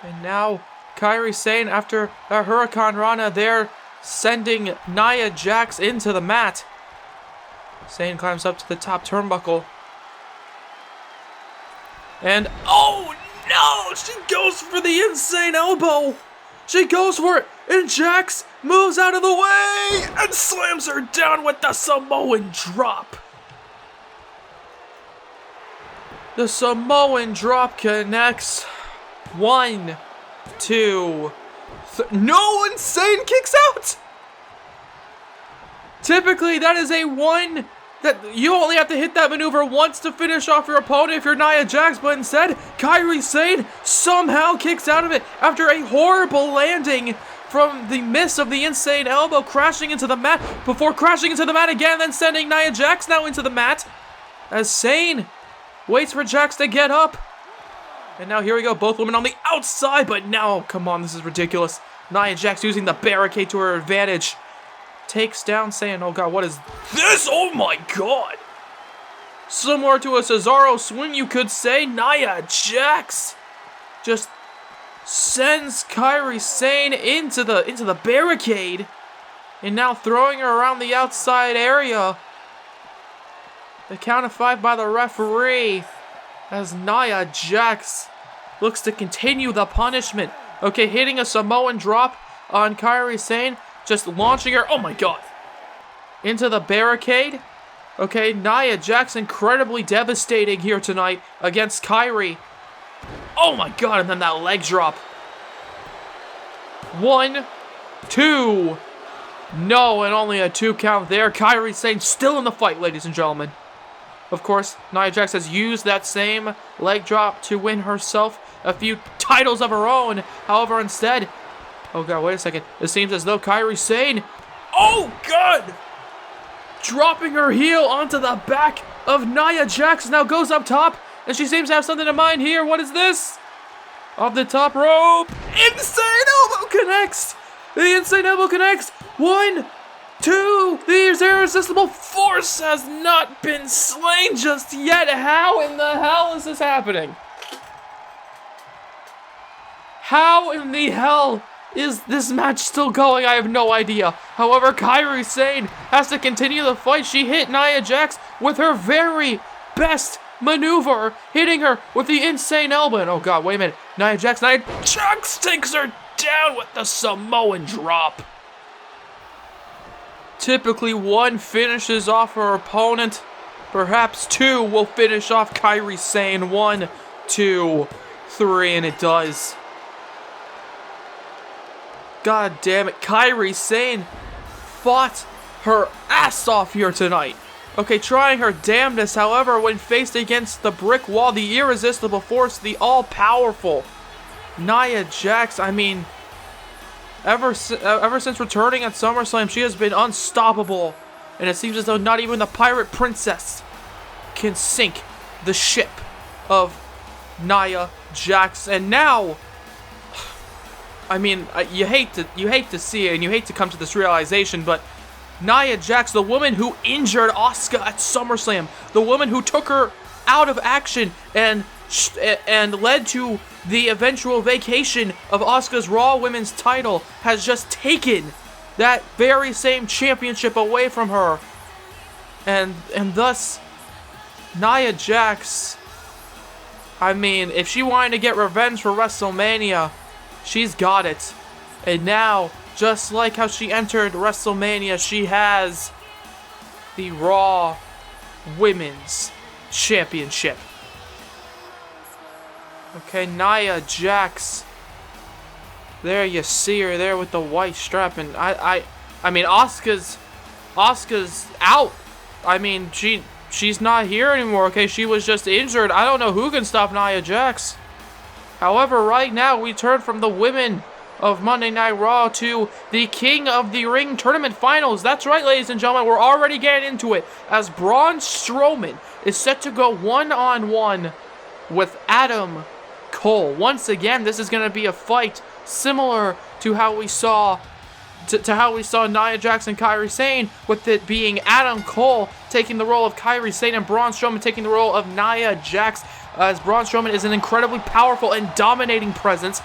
[SPEAKER 1] And now, Kairi Sane, after a Hurricane Rana there, sending Nia Jax into the mat. Sane climbs up to the top turnbuckle. And, oh no! She goes for the insane elbow! She goes for it! And Jax moves out of the way! And slams her down with the Samoan drop! The Samoan drop connects. 1, 2, no, Insane kicks out! Typically, that is a one that you only have to hit that maneuver once to finish off your opponent if you're Nia Jax, but instead, Kairi Sane somehow kicks out of it after a horrible landing from the miss of the insane elbow, crashing into the mat before crashing into the mat again, then sending Nia Jax now into the mat as Sane waits for Jax to get up. And now here we go, both women on the outside, but now, come on, this is ridiculous. Nia Jax using the barricade to her advantage. Takes down Sane. Oh god, what is this? Oh my god! Similar to a Cesaro swing, you could say. Nia Jax just sends Kairi Sane into the barricade. And now throwing her around the outside area. The count of 5 by the referee. As Nia Jax looks to continue the punishment. Okay, hitting a Samoan drop on Kairi Sane. Just launching her, oh my god, into the barricade. Okay, Nia Jax incredibly devastating here tonight against Kairi. Oh my god, and then that leg drop. 1, 2. No, and only a 2 count there. Kairi Sane still in the fight, ladies and gentlemen. Of course, Nia Jax has used that same leg drop to win herself a few titles of her own. However, instead, oh god, wait a second. It seems as though Kairi Sane, oh god, dropping her heel onto the back of Nia Jax, now goes up top, and she seems to have something in mind here. What is this? Off the top rope, insane elbow connects. The insane elbow connects. 1, 2, the irresistible force has not been slain just yet. How in the hell is this happening? How in the hell is this match still going? I have no idea. However, Kairi Sane has to continue the fight. She hit Nia Jax with her very best maneuver, hitting her with the insane elbow. And oh god, wait a minute. Nia Jax takes her down with the Samoan drop. Typically, 1 finishes off her opponent. Perhaps 2 will finish off Kairi Sane. 1, 2, 3, and it does. God damn it, Kairi Sane fought her ass off here tonight. Okay, trying her damnedest. However, when faced against the brick wall, the irresistible force, the all-powerful Nia Jax, I mean, ever since returning at SummerSlam, she has been unstoppable. And it seems as though not even the Pirate Princess can sink the ship of Nia Jax. And now, I mean, you hate to see it, and you hate to come to this realization, but Nia Jax, the woman who injured Asuka at SummerSlam, the woman who took her out of action and led to the eventual vacation of Asuka's Raw Women's title, has just taken that very same championship away from her. And thus, Nia Jax, I mean, if she wanted to get revenge for WrestleMania, she's got it. And now, just like how she entered WrestleMania, she has the Raw Women's Championship. Okay, Nia Jax. There you see her there with the white strap, and I mean, Asuka's out. I mean, she's not here anymore. Okay, she was just injured. I don't know who can stop Nia Jax. However, right now we turn from the women of Monday Night Raw to the King of the Ring Tournament Finals. That's right, ladies and gentlemen, we're already getting into it, as Braun Strowman is set to go one-on-one with Adam Cole. Once again, this is going to be a fight similar to how we saw Nia Jax and Kairi Sane, with it being Adam Cole taking the role of Kairi Sane and Braun Strowman taking the role of Nia Jax, as Braun Strowman is an incredibly powerful and dominating presence.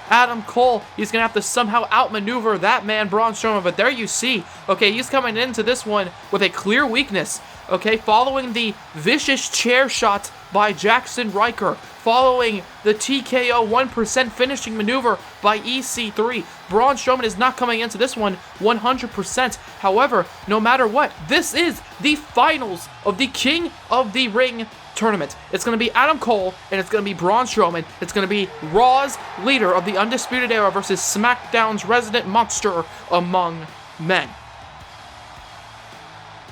[SPEAKER 1] Adam Cole, he's going to have to somehow outmaneuver that man, Braun Strowman. But there you see, okay, he's coming into this one with a clear weakness, okay, following the vicious chair shot by Jackson Ryker, following the TKO 1% finishing maneuver by EC3. Braun Strowman is not coming into this one 100%. However, no matter what, this is the finals of the King of the Ring tournament. It's going to be Adam Cole, and it's going to be Braun Strowman. It's going to be Raw's leader of the Undisputed Era versus SmackDown's resident monster among men.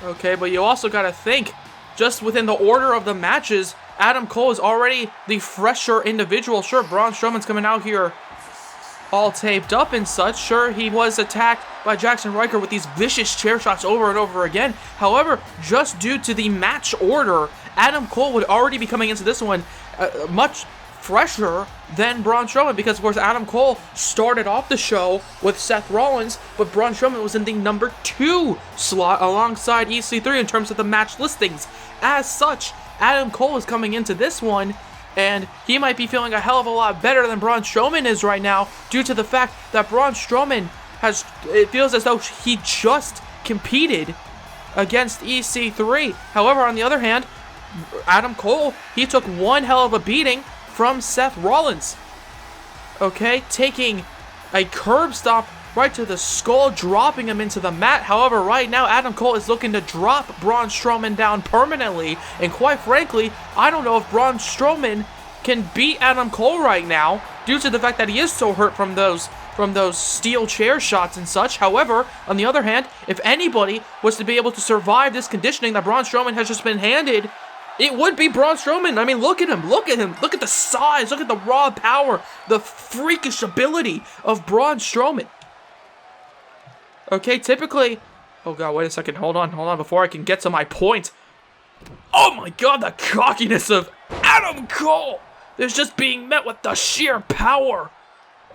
[SPEAKER 1] Okay, but you also got to think, just within the order of the matches, Adam Cole is already the fresher individual. Sure, Braun Strowman's coming out here all taped up and such. Sure, he was attacked by Jackson Ryker with these vicious chair shots over and over again. However, just due to the match order, Adam Cole would already be coming into this one much fresher than Braun Strowman, because of course Adam Cole started off the show with Seth Rollins, but Braun Strowman was in the number 2 slot alongside EC3 in terms of the match listings. As such, Adam Cole is coming into this one, and he might be feeling a hell of a lot better than Braun Strowman is right now, due to the fact that Braun Strowman it feels as though he just competed against EC3. However, on the other hand, Adam Cole, he took one hell of a beating from Seth Rollins. Okay, taking a curb stomp right to the skull, dropping him into the mat. However, right now, Adam Cole is looking to drop Braun Strowman down permanently. And quite frankly, I don't know if Braun Strowman can beat Adam Cole right now, due to the fact that he is so hurt from those steel chair shots and such. However, on the other hand, if anybody was to be able to survive this conditioning that Braun Strowman has just been handed, it would be Braun Strowman. I mean, look at him. Look at him. Look at the size. Look at the raw power, the freakish ability of Braun Strowman. Okay, typically... Oh, God, wait a second. Hold on, before I can get to my point. Oh, my God, the cockiness of Adam Cole is just being met with the sheer power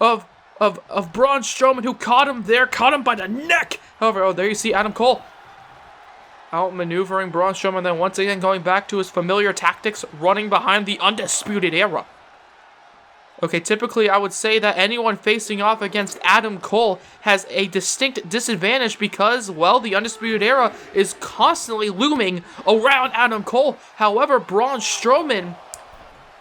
[SPEAKER 1] of Braun Strowman, who caught him by the neck. However, oh, there you see Adam Cole outmaneuvering Braun Strowman, then once again going back to his familiar tactics, running behind the Undisputed Era. Okay, typically I would say that anyone facing off against Adam Cole has a distinct disadvantage because, well, the Undisputed Era is constantly looming around Adam Cole. However, Braun Strowman,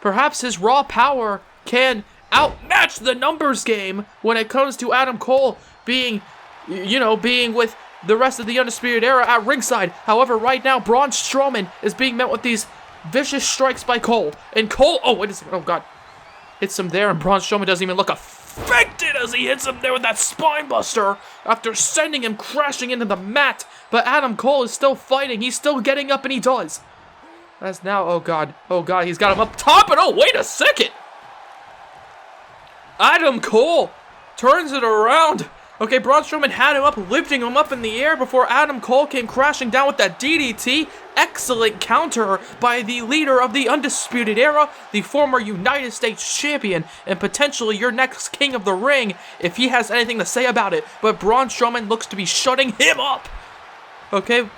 [SPEAKER 1] perhaps his raw power can outmatch the numbers game when it comes to Adam Cole being with the rest of the Undisputed Era at ringside. However, right now, Braun Strowman is being met with these vicious strikes by Cole. And Cole, oh, wait a second, oh, God. Hits him there, and Braun Strowman doesn't even look a faked it as he hits him there with that spine buster after sending him crashing into the mat. But Adam Cole is still fighting. He's still getting up, and he does. As now, oh God, he's got him up top, and oh, wait a second. Adam Cole turns it around. Okay, Braun Strowman had him up, lifting him up in the air before Adam Cole came crashing down with that DDT. Excellent counter by the leader of the Undisputed Era, the former United States Champion, and potentially your next King of the Ring, if he has anything to say about it. But Braun Strowman looks to be shutting him up. Okay,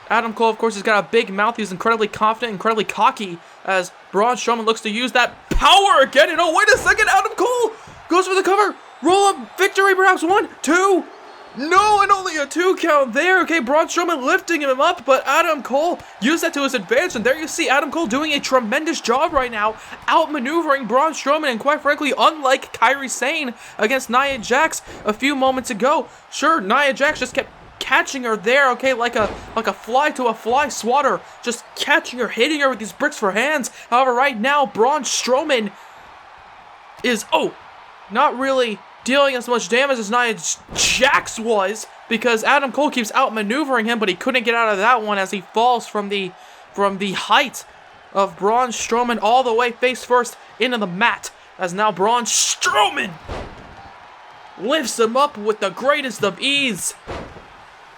[SPEAKER 1] Adam Cole, of course, has got a big mouth. He's incredibly confident, incredibly cocky, as Braun Strowman looks to use that power again. And oh, wait a second, Adam Cole goes for the cover. Roll up victory, perhaps 1, 2. No, and only a 2 count there. Okay, Braun Strowman lifting him up, but Adam Cole used that to his advantage. And there you see Adam Cole doing a tremendous job right now, outmaneuvering Braun Strowman. And quite frankly, unlike Kairi Sane against Nia Jax a few moments ago, sure, Nia Jax just kept catching her there, okay, like a fly to a fly swatter, just catching her, hitting her with these bricks for hands. However, right now, Braun Strowman is, not really dealing as much damage as Nia Jax was, because Adam Cole keeps outmaneuvering him, but he couldn't get out of that one as he falls from the height of Braun Strowman all the way face first into the mat, as now Braun Strowman lifts him up with the greatest of ease,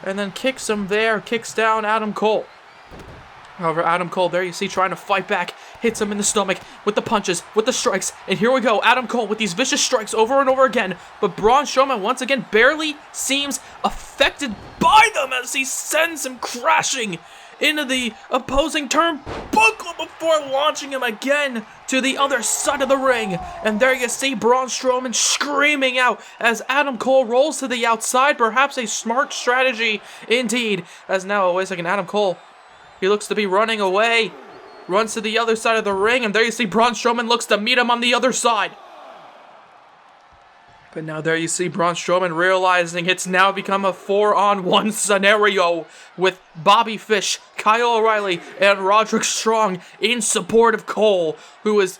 [SPEAKER 1] and then kicks him there, kicks down Adam Cole. However, Adam Cole, there you see, trying to fight back, hits him in the stomach with the punches, with the strikes, and here we go, Adam Cole with these vicious strikes over and over again, but Braun Strowman once again barely seems affected by them as he sends him crashing into the opposing turnbuckle before launching him again to the other side of the ring. And there you see Braun Strowman screaming out as Adam Cole rolls to the outside, perhaps a smart strategy indeed, as now, wait a second, Adam Cole, he looks to be running away, runs to the other side of the ring, and there you see Braun Strowman looks to meet him on the other side. But now there you see Braun Strowman realizing it's now become a 4-on-1 scenario with Bobby Fish, Kyle O'Reilly, and Roderick Strong in support of Cole, who is,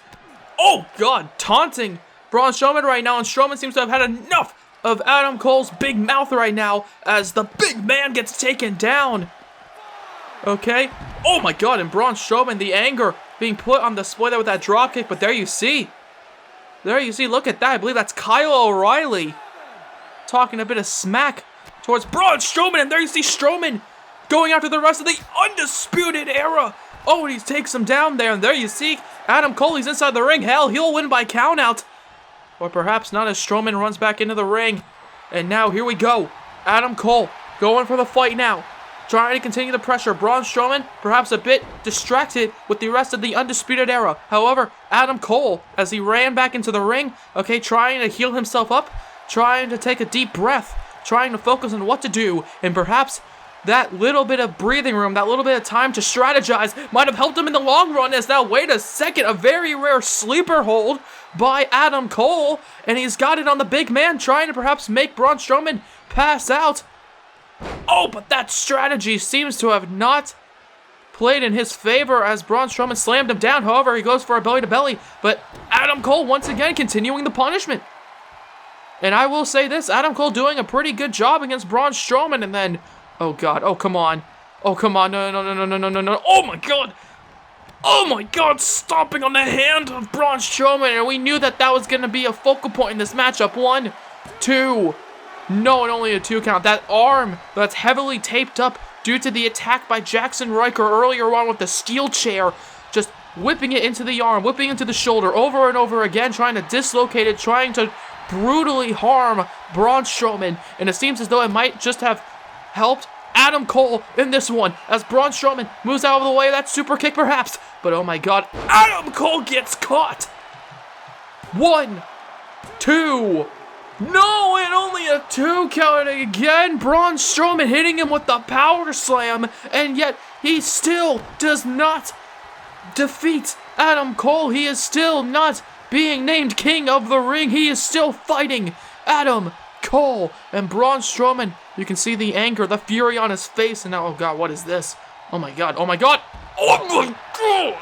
[SPEAKER 1] taunting Braun Strowman right now, and Strowman seems to have had enough of Adam Cole's big mouth right now as the big man gets taken down. Okay. Oh my God, and Braun Strowman, the anger being put on display there with that dropkick, but there you see, look at that. I believe that's Kyle O'Reilly talking a bit of smack towards Braun Strowman, and there you see Strowman going after the rest of the Undisputed Era. Oh, and he takes him down there, and there you see Adam Cole, he's inside the ring. Hell, he'll win by countout. Or perhaps not, as Strowman runs back into the ring. And now, here we go. Adam Cole going for the fight now, trying to continue the pressure. Braun Strowman, perhaps a bit distracted with the rest of the Undisputed Era. However, Adam Cole, as he ran back into the ring, okay, trying to heal himself up, trying to take a deep breath, trying to focus on what to do, and perhaps that little bit of breathing room, that little bit of time to strategize might have helped him in the long run, as now, wait a second, a very rare sleeper hold by Adam Cole, and he's got it on the big man, trying to perhaps make Braun Strowman pass out. Oh, but that strategy seems to have not played in his favor as Braun Strowman slammed him down. However, he goes for a belly-to-belly, but Adam Cole once again continuing the punishment. And I will say this, Adam Cole doing a pretty good job against Braun Strowman, and then, oh God, oh come on, no, oh my God, stomping on the hand of Braun Strowman, and we knew that was going to be a focal point in this matchup. 1, 2, no, and only a 2 count. That arm that's heavily taped up due to the attack by Jackson Riker earlier on with the steel chair, just whipping it into the arm, whipping into the shoulder over and over again, trying to dislocate it, trying to brutally harm Braun Strowman, and it seems as though it might just have helped Adam Cole in this one, as Braun Strowman moves out of the way of that super kick perhaps, but oh my God, Adam Cole gets caught. 1, 2, no, and only a 2 count again. Braun Strowman hitting him with the power slam, and yet he still does not defeat Adam Cole. He is still not being named King of the Ring. He is still fighting Adam Cole, and Braun Strowman, you can see the anger, the fury on his face, and now, oh God, what is this? Oh my God, oh my God, oh my God!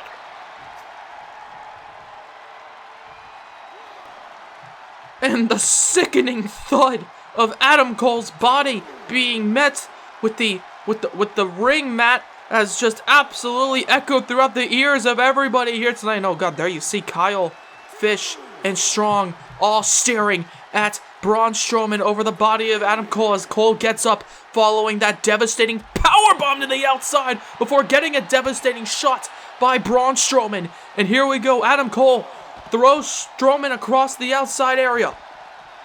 [SPEAKER 1] And the sickening thud of Adam Cole's body being met with the ring mat has just absolutely echoed throughout the ears of everybody here tonight. And oh god, there you see Kyle, Fish, and Strong all staring at Braun Strowman over the body of Adam Cole as Cole gets up following that devastating powerbomb to the outside before getting a devastating shot by Braun Strowman. And here we go, Adam Cole throws Strowman across the outside area.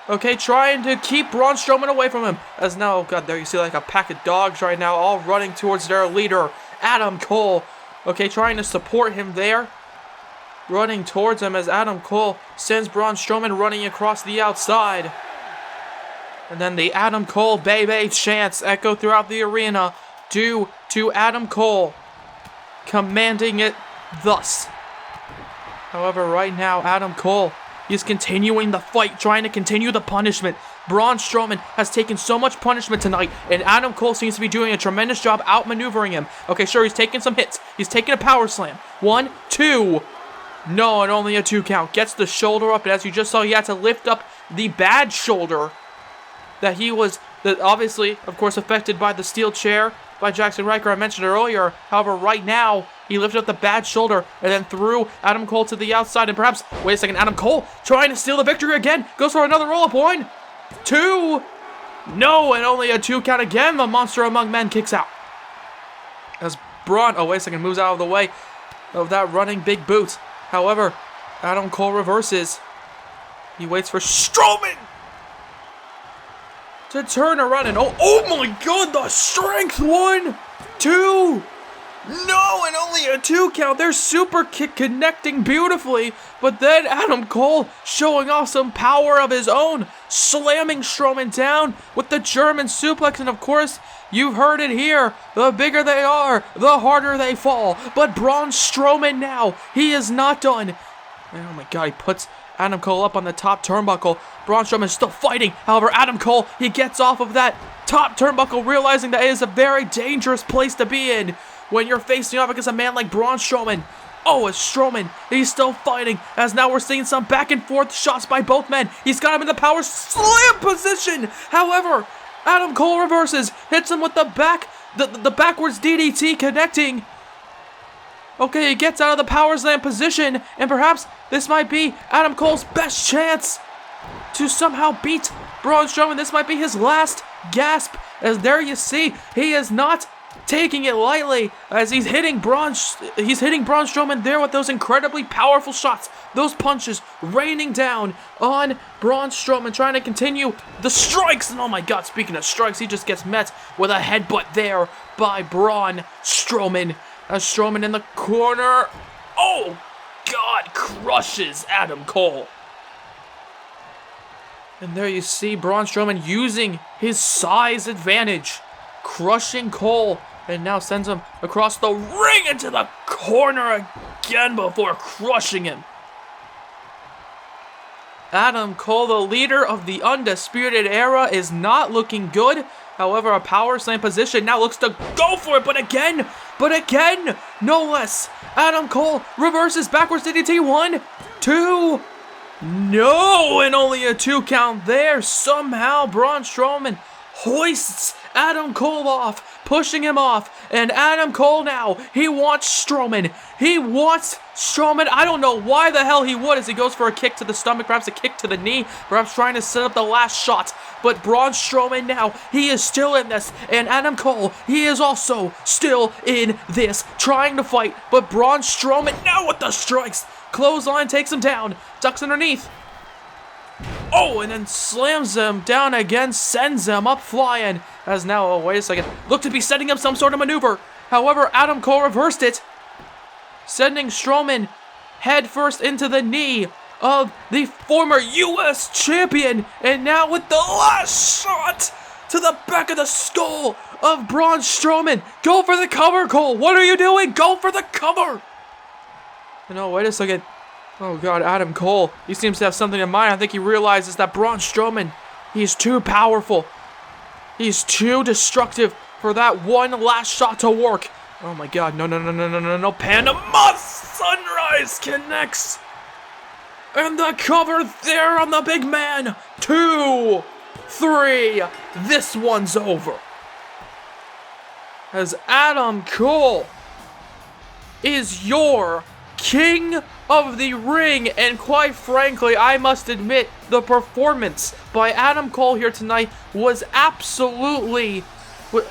[SPEAKER 1] Okay, trying to keep Braun Strowman away from him. As now, oh god, there you see like a pack of dogs right now all running towards their leader, Adam Cole. Okay, trying to support him there. Running towards him as Adam Cole sends Braun Strowman running across the outside. And then the Adam Cole baby chants echo throughout the arena due to Adam Cole commanding it thus. However, right now, Adam Cole is continuing the fight, trying to continue the punishment. Braun Strowman has taken so much punishment tonight, and Adam Cole seems to be doing a tremendous job outmaneuvering him. Okay, sure, he's taking some hits. He's taking a power slam. 1, 2. No, and only a 2 count. Gets the shoulder up, and as you just saw, he had to lift up the bad shoulder that obviously, of course, affected by the steel chair by Jackson Riker I mentioned earlier. However, right now, he lifted up the bad shoulder and then threw Adam Cole to the outside. And perhaps, wait a second, Adam Cole trying to steal the victory again. Goes for another roll-up. 1, 2. No, and only a 2 count again. The Monster Among Men kicks out. As Braun, oh, wait a second, moves out of the way of that running big boot. However, Adam Cole reverses. He waits for Strowman to turn around and oh my god, the strength. 1, 2. No, and only a 2 count. Their super kick connecting beautifully, but then Adam Cole showing off some power of his own, slamming Strowman down with the German suplex. And of course, you've heard it here. The bigger they are, the harder they fall. But Braun Strowman now, he is not done. And oh my god, he puts Adam Cole up on the top turnbuckle. Braun Strowman is still fighting. However, Adam Cole, he gets off of that top turnbuckle, realizing that it is a very dangerous place to be in when you're facing off against a man like Braun Strowman. Oh, it's Strowman. He's still fighting, as now we're seeing some back and forth shots by both men. He's got him in the power slam position. However, Adam Cole reverses, hits him with the backwards DDT connecting. Okay, he gets out of the power slam position, and perhaps this might be Adam Cole's best chance to somehow beat Braun Strowman. This might be his last gasp, as there you see, he is not taking it lightly as he's hitting Braun Strowman there with those incredibly powerful shots, those punches raining down on Braun Strowman, trying to continue the strikes. And oh my god, speaking of strikes, he just gets met with a headbutt there by Braun Strowman. As Strowman in the corner, oh god, crushes Adam Cole. And there you see Braun Strowman using his size advantage, crushing Cole, and now sends him across the ring into the corner again before crushing him. Adam Cole, the leader of the Undisputed Era, is not looking good. However, a power slam position now looks to go for it, but again, no less. Adam Cole reverses backwards DDT. 1, 2. No, and only a 2 count there. Somehow Braun Strowman hoists Adam Cole off, pushing him off, and Adam Cole now, he wants Strowman. I don't know why the hell he would, as he goes for a kick to the stomach, perhaps a kick to the knee, perhaps trying to set up the last shot. But Braun Strowman now, he is still in this, and Adam Cole, he is also still in this, trying to fight, but Braun Strowman now with the strikes. Clothesline takes him down, ducks underneath. Oh, and then slams him down again, sends him up flying. As now, oh, wait a second, looked to be setting up some sort of maneuver. However, Adam Cole reversed it, sending Strowman head first into the knee of the former U.S. champion. And now with the last shot to the back of the skull of Braun Strowman. Go for the cover, Cole. What are you doing? Go for the cover. And oh, wait a second. Oh god, Adam Cole, he seems to have something in mind. I think he realizes that Braun Strowman, he's too powerful. He's too destructive for that one last shot to work. Oh my god, no, Panama Sunrise connects. And the cover there on the big man. 2, 3. This one's over. As Adam Cole is your King of the Ring, and quite frankly, I must admit, the performance by Adam Cole here tonight was absolutely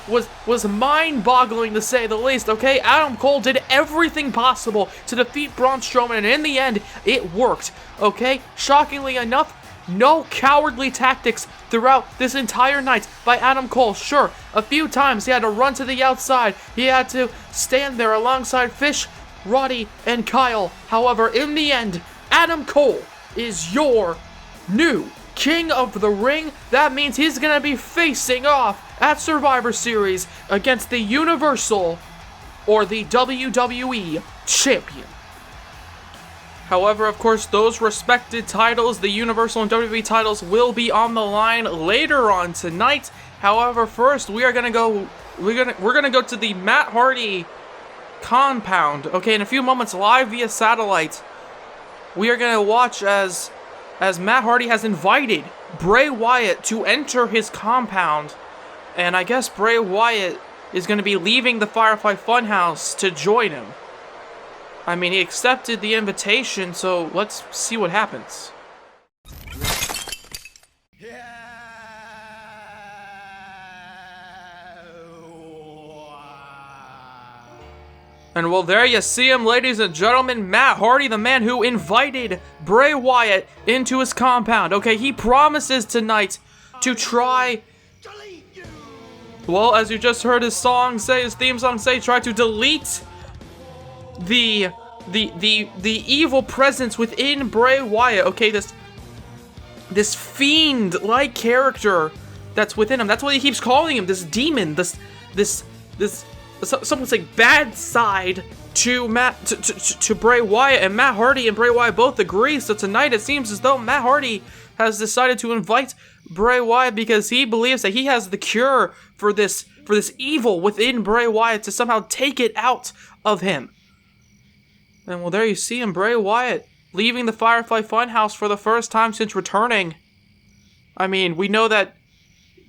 [SPEAKER 1] was mind-boggling to say the least, okay? Adam Cole did everything possible to defeat Braun Strowman, and in the end, it worked, okay? Shockingly enough, no cowardly tactics throughout this entire night by Adam Cole. Sure, a few times he had to run to the outside. He had to stand there alongside Fish, Roddy, and Kyle. However, in the end, Adam Cole is your new King of the Ring. That means he's going to be facing off at Survivor Series against the Universal or the WWE Champion. However, of course, those respected titles, the Universal and WWE titles, will be on the line later on tonight. However, first we're gonna go to the Matt Hardy compound. Okay, in a few moments, live via satellite, we are gonna watch as Matt Hardy has invited Bray Wyatt to enter his compound, and I guess Bray Wyatt is gonna be leaving the Firefly Funhouse to join him. I mean, he accepted the invitation, so let's see what happens. And well, there you see him, ladies and gentlemen, Matt Hardy, the man who invited Bray Wyatt into his compound. Okay, he promises tonight to try, well, as you just heard his theme song say, try to delete the evil presence within Bray Wyatt. Okay, this fiend-like character that's within him. That's what he keeps calling him. This demon. This some would say bad side to Bray Wyatt, and Matt Hardy and Bray Wyatt both agree. So tonight it seems as though Matt Hardy has decided to invite Bray Wyatt because he believes that he has the cure for this evil within Bray Wyatt to somehow take it out of him. And well, there you see him, Bray Wyatt, leaving the Firefly Funhouse for the first time since returning. I mean, we know that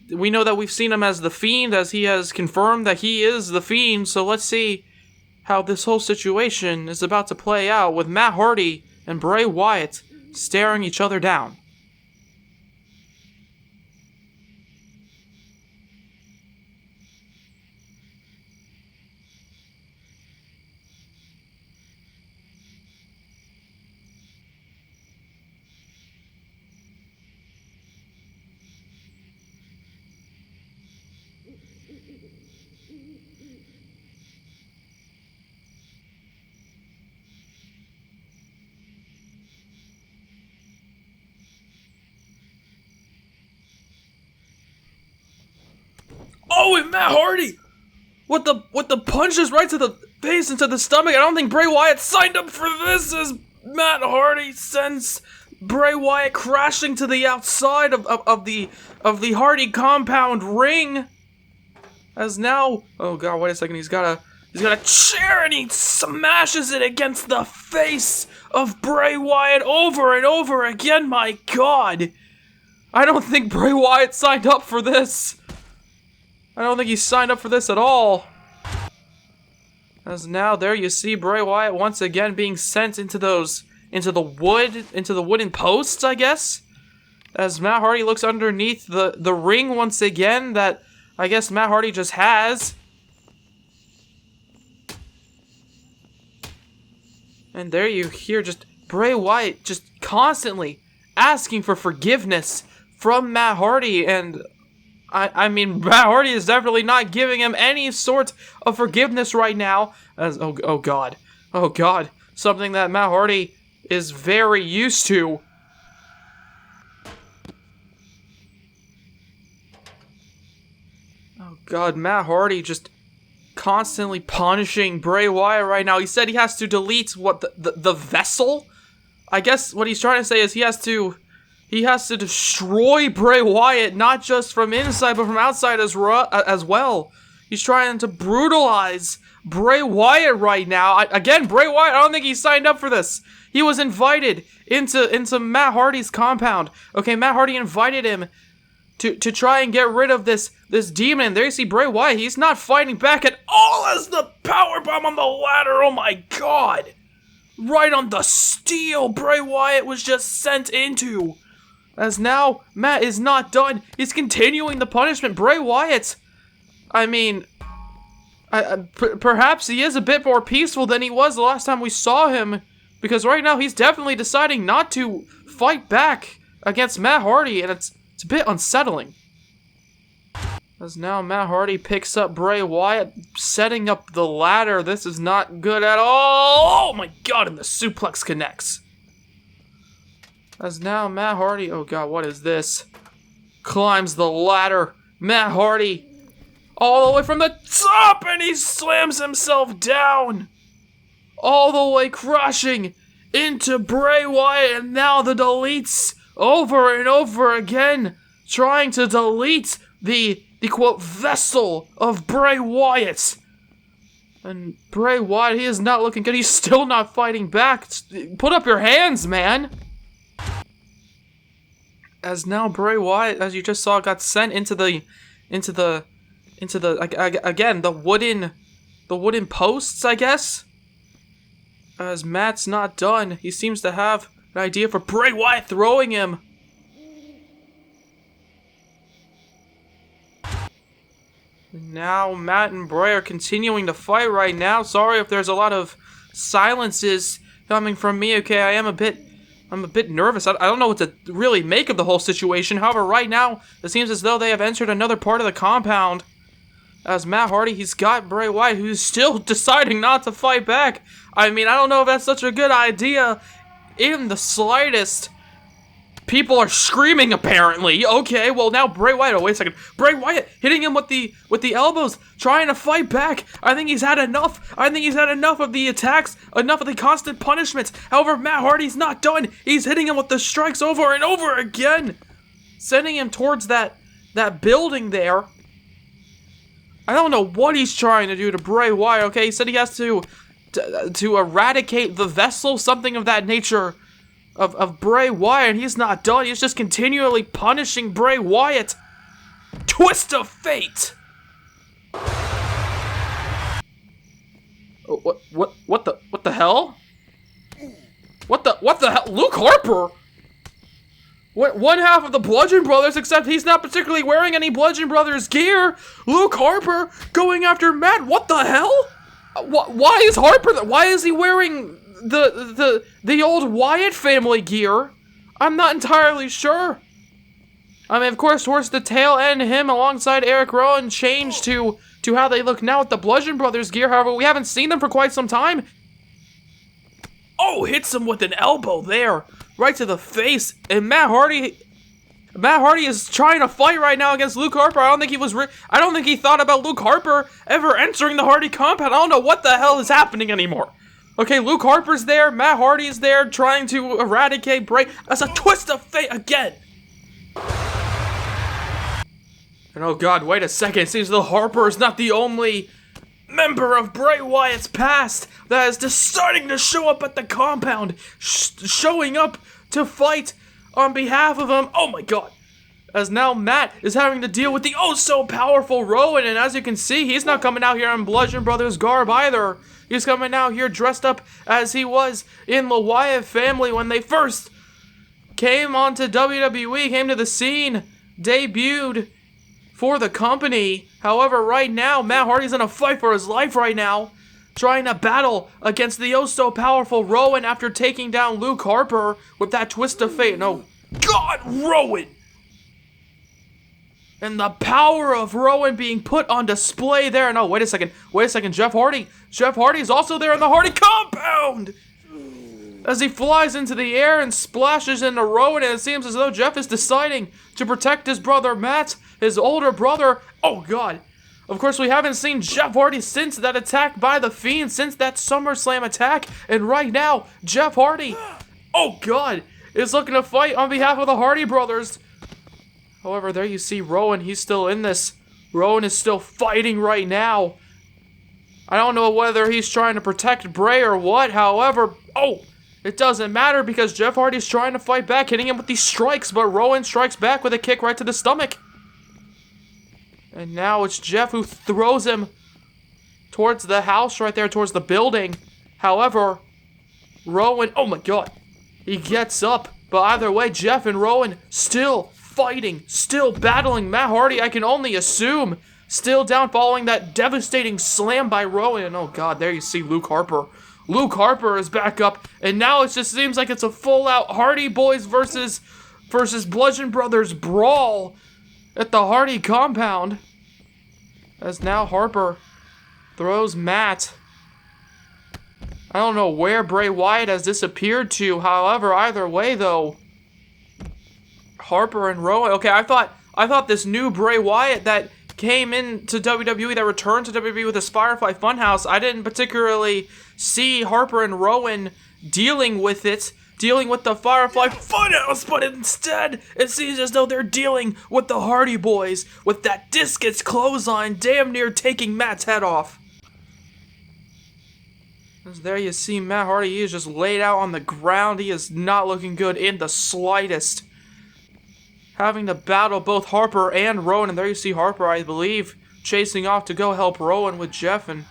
[SPEAKER 1] we've seen him as the Fiend, as he has confirmed that he is the Fiend, so let's see how this whole situation is about to play out with Matt Hardy and Bray Wyatt staring each other down. Oh, and Matt Hardy with the punches right to the face and to the stomach. I don't think Bray Wyatt signed up for this, as Matt Hardy sends Bray Wyatt crashing to the outside of the Hardy compound ring. As now, oh god, wait a second, he's got a chair and he smashes it against the face of Bray Wyatt over and over again. My god, I don't think Bray Wyatt signed up for this. I don't think he signed up for this at all. As now, there you see Bray Wyatt once again being sent into the wooden posts, I guess. As Matt Hardy looks underneath the ring once again that I guess Matt Hardy just has. And there you hear just Bray Wyatt just constantly asking for forgiveness from Matt Hardy, and I mean, Matt Hardy is definitely not giving him any sort of forgiveness right now. As oh god, something that Matt Hardy is very used to. Oh god, Matt Hardy just constantly punishing Bray Wyatt right now. He said he has to delete the vessel. I guess what he's trying to say is he has to destroy Bray Wyatt, not just from inside, but from outside as well. He's trying to brutalize Bray Wyatt right now. Again, Bray Wyatt, I don't think he signed up for this. He was invited into Matt Hardy's compound. Okay, Matt Hardy invited him to try and get rid of this demon. And there you see Bray Wyatt. He's not fighting back at all as the powerbomb on the ladder. Oh my god. Right on the steel Bray Wyatt was just sent into. As now, Matt is not done. He's continuing the punishment. Bray Wyatt, I mean, perhaps he is a bit more peaceful than he was the last time we saw him. Because right now, he's definitely deciding not to fight back against Matt Hardy. And it's a bit unsettling. As now Matt Hardy picks up Bray Wyatt, setting up the ladder. This is not good at all. Oh my god, and the suplex connects. As now Matt Hardy, oh god, what is this? Climbs the ladder. Matt Hardy, all the way from the top, and he slams himself down. All the way crashing into Bray Wyatt, and now the deletes over and over again, trying to delete the quote vessel of Bray Wyatt. And Bray Wyatt, he is not looking good. He's still not fighting back. Put up your hands, man. As now Bray Wyatt, as you just saw, got sent into the again the wooden posts, I guess. As Matt's not done, he seems to have an idea for Bray Wyatt throwing him. Now Matt and Bray are continuing to fight right now. Sorry if there's a lot of silences coming from me. Okay, I'm a bit nervous. I don't know what to really make of the whole situation. However, right now it seems as though they have entered another part of the compound. As Matt Hardy, he's got Bray Wyatt, who's still deciding not to fight back. I mean, I don't know if that's such a good idea in the slightest. People are screaming, apparently. Okay, well now Bray Wyatt, oh wait a second. Bray Wyatt hitting him with the elbows, trying to fight back. I think he's had enough. I think he's had enough of the attacks, enough of the constant punishments. However, Matt Hardy's not done. He's hitting him with the strikes over and over again, sending him towards that building there. I don't know what he's trying to do to Bray Wyatt, okay? He said he has to eradicate the vessel, something of that nature, of Bray Wyatt, and he's not done. He's just continually punishing Bray Wyatt. Twist of fate! What the hell? What the hell? Luke Harper? One half of the Bludgeon Brothers, except he's not particularly wearing any Bludgeon Brothers gear. Luke Harper going after Matt. What the hell? Why is Harper? Why is he wearing the old Wyatt family gear? I'm not entirely sure. I mean, of course, towards the tail end, him alongside Eric Rowan changed to how they look now with the Bludgeon Brothers gear. However, we haven't seen them for quite some time. Oh, hits him with an elbow there, right to the face. And Matt Hardy is trying to fight right now against Luke Harper. I don't think he thought about Luke Harper ever entering the Hardy compound. I don't know what the hell is happening anymore. Okay, Luke Harper's there, Matt Hardy is there, trying to eradicate Bray. That's a twist of fate again. And oh god, wait a second. It seems though Harper is not the only member of Bray Wyatt's past that is deciding to show up at the compound, showing up to fight on behalf of him. Oh my god. As now Matt is having to deal with the oh-so-powerful Rowan, and as you can see, he's not coming out here in Bludgeon Brothers garb either. He's coming out here dressed up as he was in the Wyatt family when they first came onto WWE, came to the scene, debuted for the company. However, right now, Matt Hardy's in a fight for his life right now, trying to battle against the oh-so-powerful Rowan after taking down Luke Harper with that twist of fate. No, God, Rowan! And the power of Rowan being put on display there. No, wait a second, Jeff Hardy is also there in the Hardy compound! As he flies into the air and splashes into Rowan, and it seems as though Jeff is deciding to protect his brother Matt, his older brother. Oh god. Of course, we haven't seen Jeff Hardy since that attack by The Fiend, since that SummerSlam attack, and right now, Jeff Hardy, oh god, is looking to fight on behalf of the Hardy brothers. However, there you see Rowan, he's still in this. Rowan is still fighting right now. I don't know whether he's trying to protect Bray or what. However, it doesn't matter because Jeff Hardy's trying to fight back, hitting him with these strikes, but Rowan strikes back with a kick right to the stomach. And now it's Jeff who throws him towards the house right there, towards the building. However, Rowan, oh my god, he gets up. But either way, Jeff and Rowan still fighting, still battling. Matt Hardy, I can only assume, still down following that devastating slam by Rowan. Oh god, there you see Luke Harper. Luke Harper is back up, and now it just seems like it's a full-out Hardy Boys versus Bludgeon Brothers brawl at the Hardy compound. As now Harper throws Matt. I don't know where Bray Wyatt has disappeared to. However, either way though, Harper and Rowan. Okay, I thought this new Bray Wyatt that came into WWE, that returned to WWE with this Firefly Funhouse, I didn't particularly see Harper and Rowan dealing with the Firefly Funhouse, but instead, it seems as though they're dealing with the Hardy Boys, with that discus clothesline damn near taking Matt's head off. As there you see Matt Hardy, he is just laid out on the ground. He is not looking good in the slightest. Having to battle both Harper and Rowan, and there you see Harper, I believe, chasing off to go help Rowan with Jeff, and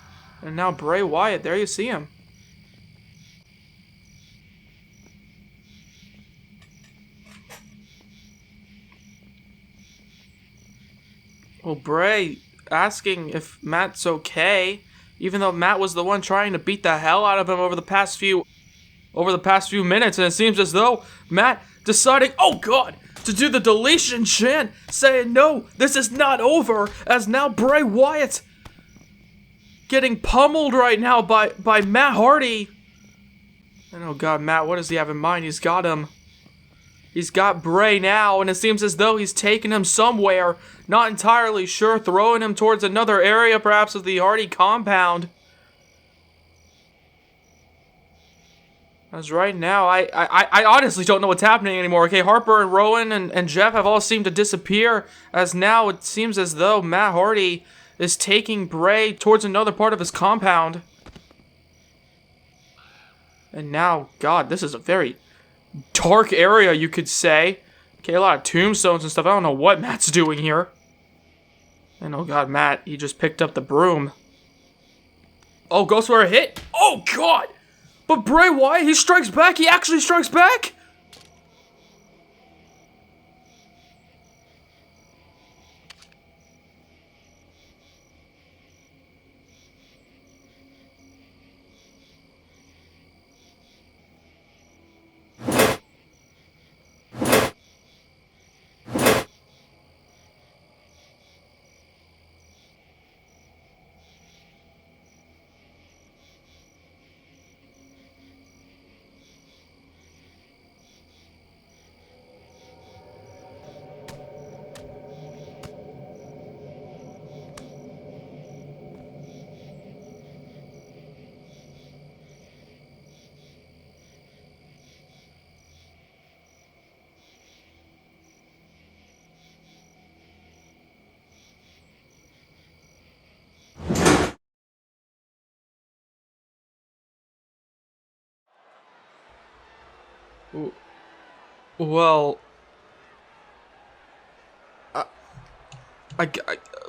[SPEAKER 1] now Bray Wyatt, there you see him. Well, Bray asking if Matt's okay, even though Matt was the one trying to beat the hell out of him over the past few minutes, and it seems as though Matt deciding, oh god, to do the deletion chant, saying no, this is not over, as now Bray Wyatt getting pummeled right now by Matt Hardy. And oh god, Matt, what does he have in mind? He's got him. He's got Bray now, and it seems as though he's taking him somewhere. Not entirely sure, throwing him towards another area, perhaps of the Hardy compound. As right now, I honestly don't know what's happening anymore. Okay, Harper and Rowan and Jeff have all seemed to disappear, as now it seems as though Matt Hardy is taking Bray towards another part of his compound. And now, god, this is a very dark area, you could say. Okay, a lot of tombstones and stuff. I don't know what Matt's doing here. And oh god, Matt, he just picked up the broom. Oh, goes for a hit. Oh god! But Bray Wyatt, he strikes back. He actually strikes back. Well,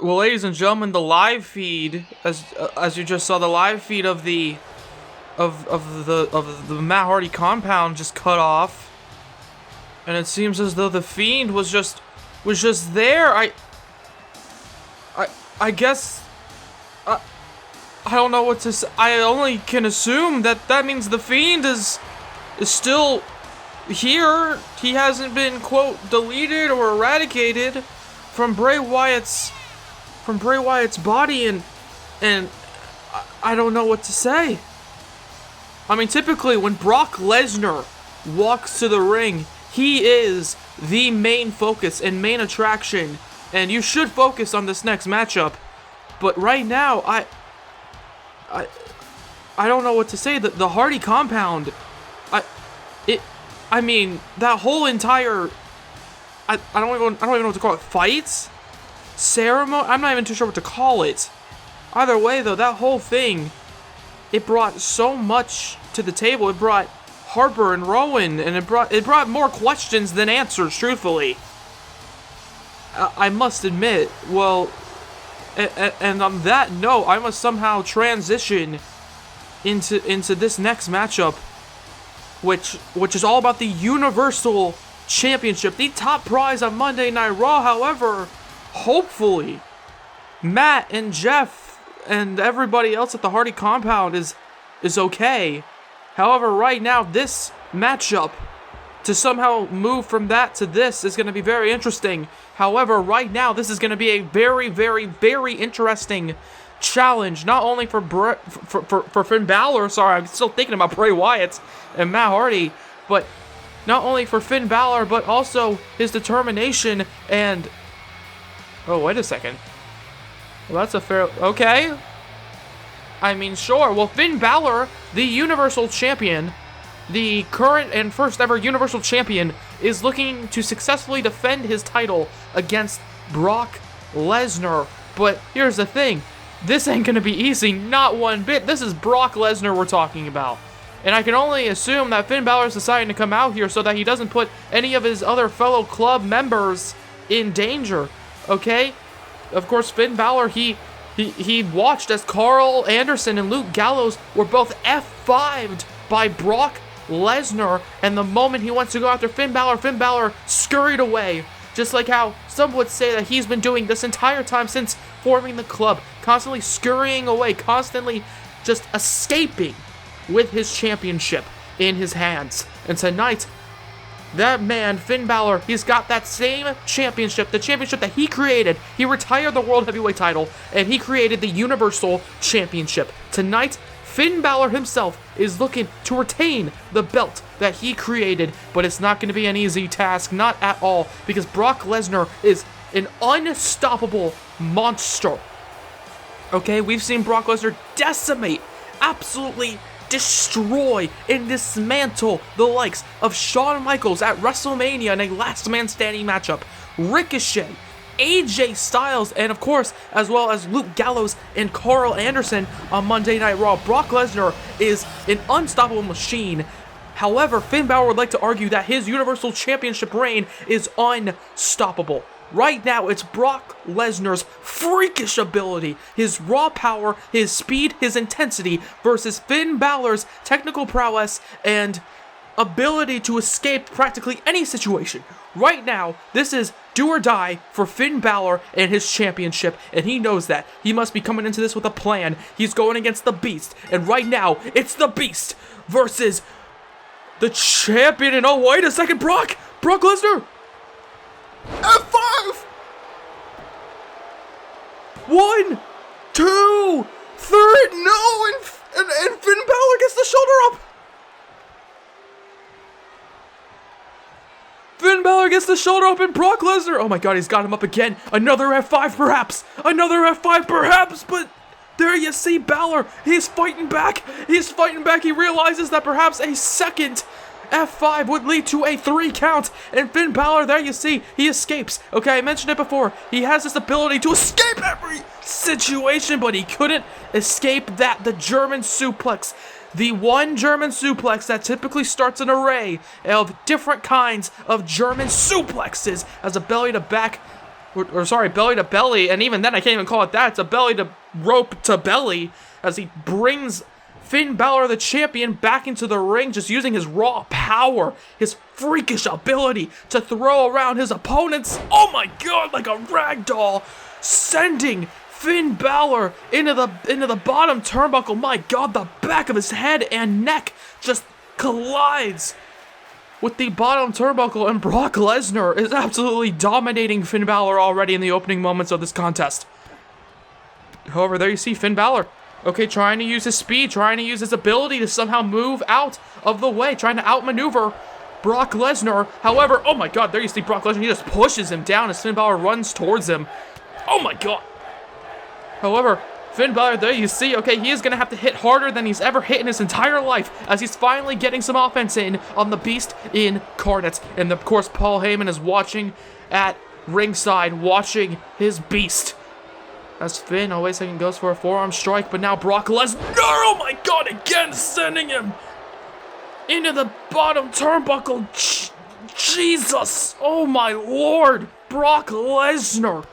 [SPEAKER 1] well, ladies and gentlemen, the live feed, as you just saw, the live feed of the Matt Hardy compound just cut off, and it seems as though the Fiend was just there. I guess I don't know what to say. I only can assume that means the Fiend is still here. He hasn't been, quote, deleted or eradicated from Bray Wyatt's body, and I don't know what to say. I mean, typically when Brock Lesnar walks to the ring, he is the main focus and main attraction, and you should focus on this next matchup. But right now, I don't know what to say. The Hardy compound, I mean, that whole entire, I don't even know what to call it, fights? Ceremony? I'm not even too sure what to call it. Either way, though, that whole thing, it brought so much to the table. It brought Harper and Rowan, and it brought more questions than answers, truthfully. I must admit, well, and on that note, I must somehow transition into this next matchup, which is all about the Universal Championship, the top prize on Monday Night Raw. However, hopefully, Matt and Jeff and everybody else at the Hardy compound is okay. However, right now, this matchup, to somehow move from that to this, is going to be very interesting. However, right now, this is going to be a very, very, very interesting challenge, not only for Finn Balor. Sorry, I'm still thinking about Bray Wyatt and Matt Hardy, but not only for Finn Balor, but also his determination and... Oh, wait a second. Well, that's a fair... Okay. I mean, sure. Well, Finn Balor, the Universal Champion, the current and first ever Universal Champion, is looking to successfully defend his title against Brock Lesnar. But here's the thing. This ain't gonna be easy, not one bit. This is Brock Lesnar we're talking about. And I can only assume that Finn Balor is deciding to come out here so that he doesn't put any of his other fellow club members in danger. Okay? Of course, Finn Balor, he watched as Carl Anderson and Luke Gallows were both F5'd by Brock Lesnar, and the moment he went to go after Finn Balor scurried away. Just like how some would say that he's been doing this entire time since forming the club, constantly scurrying away, constantly just escaping with his championship in his hands. And tonight, that man, Finn Balor, he's got that same championship, the championship that he created. He retired the World Heavyweight title, and he created the Universal Championship. Tonight, Finn Balor himself is looking to retain the belt that he created, but it's not going to be an easy task, not at all, because Brock Lesnar is an unstoppable monster. Okay, we've seen Brock Lesnar decimate, absolutely destroy and dismantle the likes of Shawn Michaels at WrestleMania in a last man standing matchup, Ricochet, AJ Styles, and of course, as well as Luke Gallows and Carl Anderson on Monday Night Raw. Brock Lesnar is an unstoppable machine. However, Finn Balor would like to argue that his Universal Championship reign is unstoppable. Right now, it's Brock Lesnar's freakish ability, his raw power, his speed, his intensity, versus Finn Balor's technical prowess and ability to escape practically any situation. Right now, this is do or die for Finn Balor and his championship, and he knows that. He must be coming into this with a plan. He's going against the Beast, and right now, it's the Beast versus the champion. And oh, wait a second, Brock Lesnar! F5! 1, 2, 3, no, and Finn Balor gets the shoulder up. Finn Balor gets the shoulder up, and Brock Lesnar, oh my god, he's got him up again. Another F5 perhaps, but there you see Balor, he's fighting back. He realizes that perhaps a second F5 would lead to a 3 count, and Finn Balor, there you see, he escapes. Okay, I mentioned it before, he has this ability to escape every situation, but he couldn't escape the German suplex. The one German suplex that typically starts an array of different kinds of German suplexes as a belly to back, belly to belly, and even then I can't even call it that, it's a belly to rope to belly, as he brings Finn Balor, the champion, back into the ring, just using his raw power, his freakish ability to throw around his opponents. Oh my god, like a rag doll, sending Finn Balor into the bottom turnbuckle. My god, the back of his head and neck just collides with the bottom turnbuckle, and Brock Lesnar is absolutely dominating Finn Balor already in the opening moments of this contest. However, there you see Finn Balor. Okay, trying to use his speed, trying to use his ability to somehow move out of the way, trying to outmaneuver Brock Lesnar. However, oh my god, there you see Brock Lesnar, he just pushes him down as Finn Balor runs towards him. Oh my god. However, Finn Balor, there you see, okay, he is going to have to hit harder than he's ever hit in his entire life, as he's finally getting some offense in on the Beast Incarnate. And of course, Paul Heyman is watching at ringside, watching his Beast As Finn, oh wait a second, goes for a forearm strike, but now Brock Lesnar, oh my god, again sending him into the bottom turnbuckle. Jesus, oh my lord, Brock Lesnar.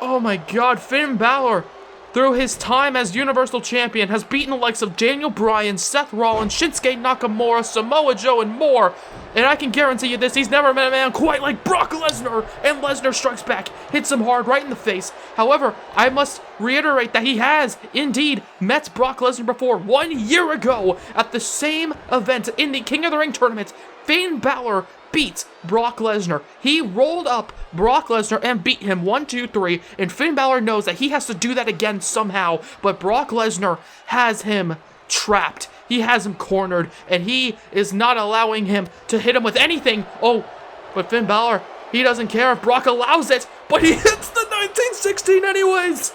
[SPEAKER 1] Oh my god, Finn Balor, through his time as Universal Champion, has beaten the likes of Daniel Bryan, Seth Rollins, Shinsuke Nakamura, Samoa Joe, and more. And I can guarantee you this, he's never met a man quite like Brock Lesnar. And Lesnar strikes back, hits him hard right in the face. However, I must reiterate that he has indeed met Brock Lesnar before 1 year ago at the same event in the King of the Ring tournament. Finn Balor beat Brock Lesnar. He rolled up Brock Lesnar and beat him 1, 2, 3, and Finn Balor knows that he has to do that again somehow, but Brock Lesnar has him trapped. He has him cornered, and he is not allowing him to hit him with anything. Oh, but Finn Balor, he doesn't care if Brock allows it, but he hits the 1916 anyways.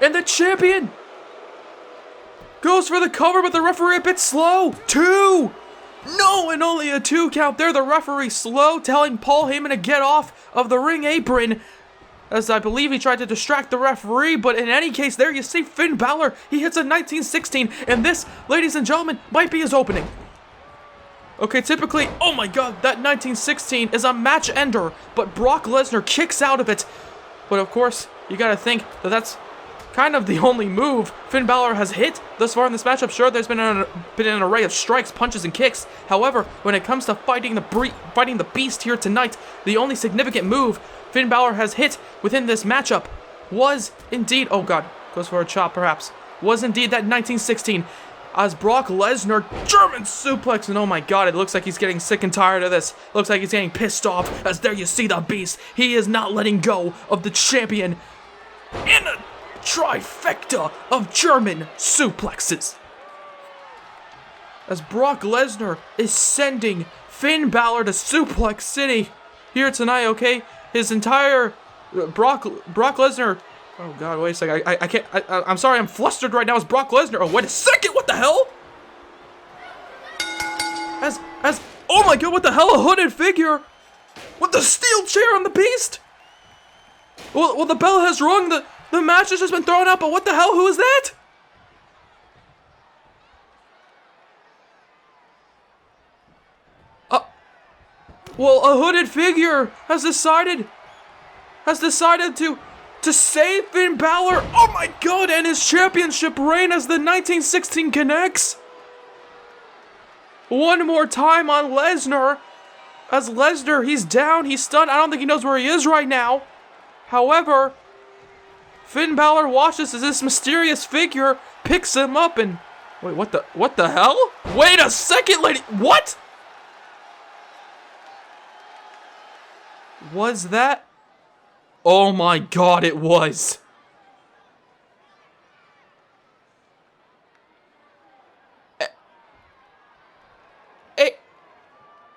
[SPEAKER 1] And the champion goes for the cover, but the referee a bit slow. 2. No, and only a 2 count there. The referee slow, telling Paul Heyman to get off of the ring apron, as I believe he tried to distract the referee, but in any case, there you see Finn Balor. He hits a 1916, and this, ladies and gentlemen, might be his opening. Okay, typically, oh my god, that 1916 is a match ender, but Brock Lesnar kicks out of it. But of course, you gotta think that that's kind of the only move Finn Balor has hit thus far in this matchup. Sure, there's been an array of strikes, punches, and kicks. However, when it comes to fighting the beast here tonight, the only significant move Finn Balor has hit within this matchup was indeed, oh god, goes for a chop perhaps, was indeed that 1916 as Brock Lesnar German suplex, and oh my god, it looks like he's getting sick and tired of this. Looks like he's getting pissed off, as there you see the beast. He is not letting go of the champion in a trifecta of German suplexes. As Brock Lesnar is sending Finn Balor to Suplex City here tonight, okay? His entire Brock Lesnar. Oh god, wait a second. I can't. I'm sorry, I'm flustered right now as Brock Lesnar. Oh, wait a second, what the hell? Oh my god, what the hell? A hooded figure with the steel chair on the beast? Well, the bell has rung. The match has just been thrown out, but what the hell? Who is that? Well, a hooded figure has decided to save Finn Balor. Oh my god, and his championship reign as the 1916 connects. One more time on Lesnar. As Lesnar, he's down, he's stunned. I don't think he knows where he is right now. However, Finn Balor watches as this mysterious figure picks him up and... Wait, what the hell? Wait a second, lady. What? Was that? Oh my god, it was.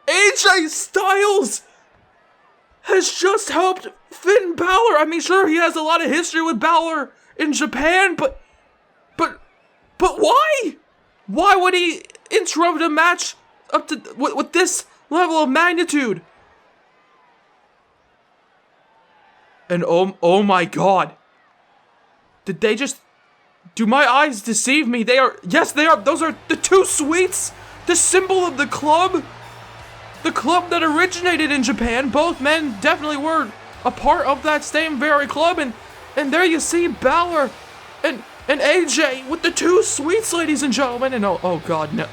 [SPEAKER 1] AJ Styles has just helped Finn Balor. I mean, sure, he has a lot of history with Balor in Japan, but why? Why would he interrupt a match up to with this level of magnitude? And oh my god. Did they just... Do my eyes deceive me? They are... Yes, they are. Those are the two sweets. The symbol of the club. The club that originated in Japan. Both men definitely were a part of that same very club. And there you see Balor and AJ with the two sweets, ladies and gentlemen. And oh god, no.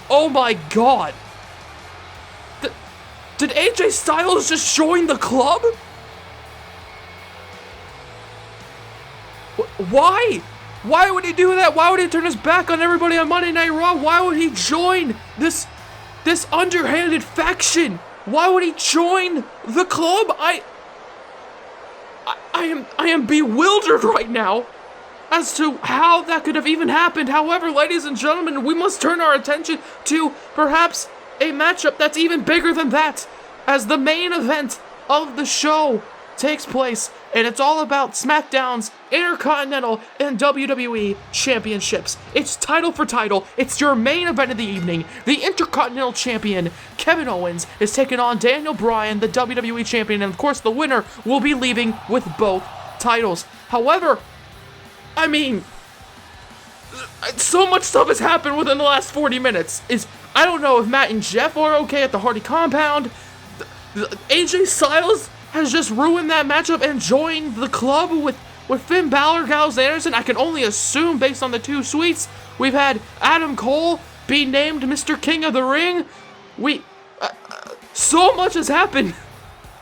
[SPEAKER 1] Oh my god. Did AJ Styles just join the club? Why? Why would he do that? Why would he turn his back on everybody on Monday Night Raw? Why would he join this underhanded faction? Why would he join the club? I am bewildered right now as to how that could have even happened. However, ladies and gentlemen, we must turn our attention to perhaps a matchup that's even bigger than that, as the main event of the show takes place and it's all about SmackDown's Intercontinental and WWE Championships. It's title for title. It's your main event of the evening. The Intercontinental Champion, Kevin Owens, is taking on Daniel Bryan, the WWE Champion, and of course the winner will be leaving with both titles. However, I mean, so much stuff has happened within the last 40 minutes. I don't know if Matt and Jeff are okay at the Hardy compound. AJ Styles has just ruined that matchup and joined the club with Finn Balor, Gallows, Anderson. I can only assume based on the two suites. We've had Adam Cole be named Mr. King of the Ring. So much has happened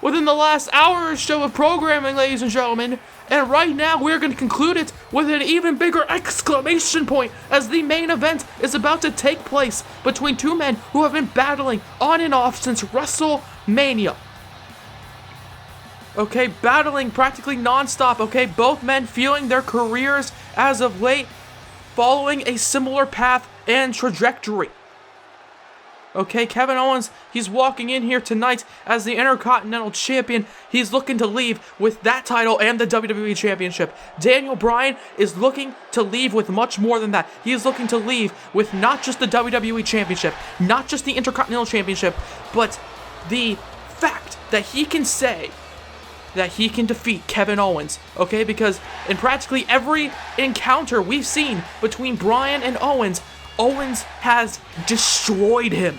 [SPEAKER 1] within the last hour or so of programming, ladies and gentlemen. And right now, we're going to conclude it with an even bigger exclamation point as the main event is about to take place between two men who have been battling on and off since WrestleMania. Okay, battling practically non-stop, okay? Both men feeling their careers as of late following a similar path and trajectory. Okay, Kevin Owens, he's walking in here tonight as the Intercontinental Champion. He's looking to leave with that title and the WWE Championship. Daniel Bryan is looking to leave with much more than that. He is looking to leave with not just the WWE Championship, not just the Intercontinental Championship, but the fact that he can say that he can defeat Kevin Owens, okay? Because in practically every encounter we've seen between Bryan and Owens, Owens has destroyed him.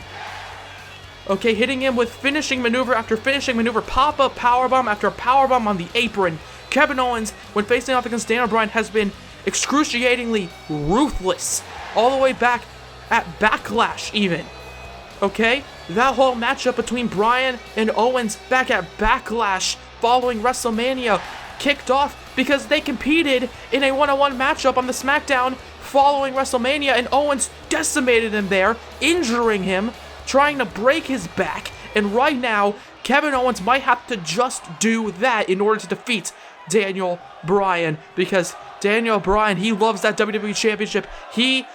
[SPEAKER 1] Okay, hitting him with finishing maneuver after finishing maneuver, pop-up powerbomb after powerbomb on the apron. Kevin Owens, when facing off against Daniel Bryan, has been excruciatingly ruthless, all the way back at Backlash even. Okay, that whole matchup between Bryan and Owens back at Backlash following WrestleMania kicked off because they competed in a one-on-one matchup on the SmackDown following WrestleMania, and Owens decimated him there, injuring him, trying to break his back, and right now, Kevin Owens might have to just do that in order to defeat Daniel Bryan, because Daniel Bryan, he loves that WWE Championship. He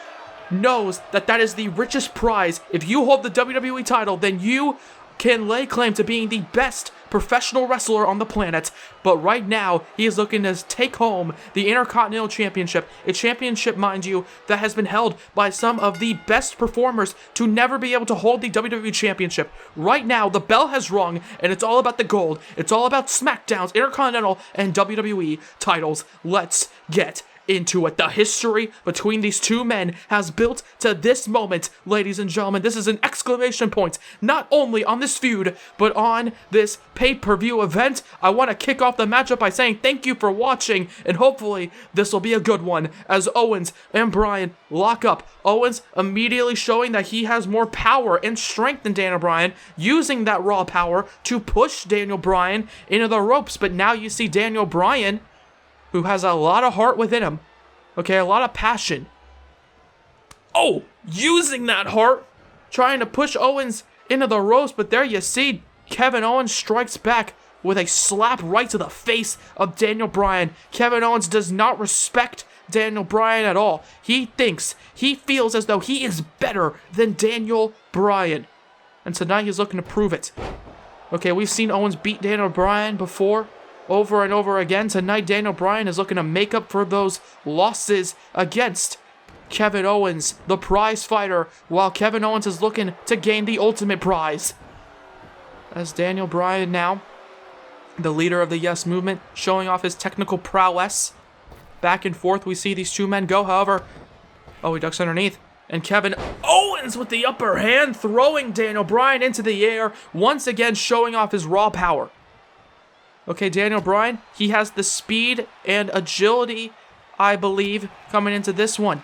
[SPEAKER 1] knows that that is the richest prize. If you hold the WWE title, then you can lay claim to being the best professional wrestler on the planet, but right now, he is looking to take home the Intercontinental Championship, a championship, mind you, that has been held by some of the best performers to never be able to hold the WWE Championship. Right now, the bell has rung, and it's all about the gold. It's all about SmackDown's Intercontinental and WWE titles. Let's get into it. The history between these two men has built to this moment, ladies and gentlemen. This is an exclamation point, not only on this feud, but on this pay-per-view event. I want to kick off the matchup by saying thank you for watching, and hopefully this will be a good one as Owens and Bryan lock up. Owens immediately showing that he has more power and strength than Daniel Bryan, using that raw power to push Daniel Bryan into the ropes, but now you see Daniel Bryan, who has a lot of heart within him, okay, a lot of passion. Oh, using that heart, trying to push Owens into the ropes, but there you see Kevin Owens strikes back with a slap right to the face of Daniel Bryan. Kevin Owens does not respect Daniel Bryan at all. He feels as though he is better than Daniel Bryan. And tonight he's looking to prove it. Okay, we've seen Owens beat Daniel Bryan before, over and over again. Tonight, Daniel Bryan is looking to make up for those losses against Kevin Owens, the prize fighter, while Kevin Owens is looking to gain the ultimate prize. As Daniel Bryan now, the leader of the Yes Movement, showing off his technical prowess. Back and forth, we see these two men go, however. Oh, he ducks underneath. And Kevin Owens with the upper hand, throwing Daniel Bryan into the air, once again showing off his raw power. Okay, Daniel Bryan, he has the speed and agility, I believe, coming into this one.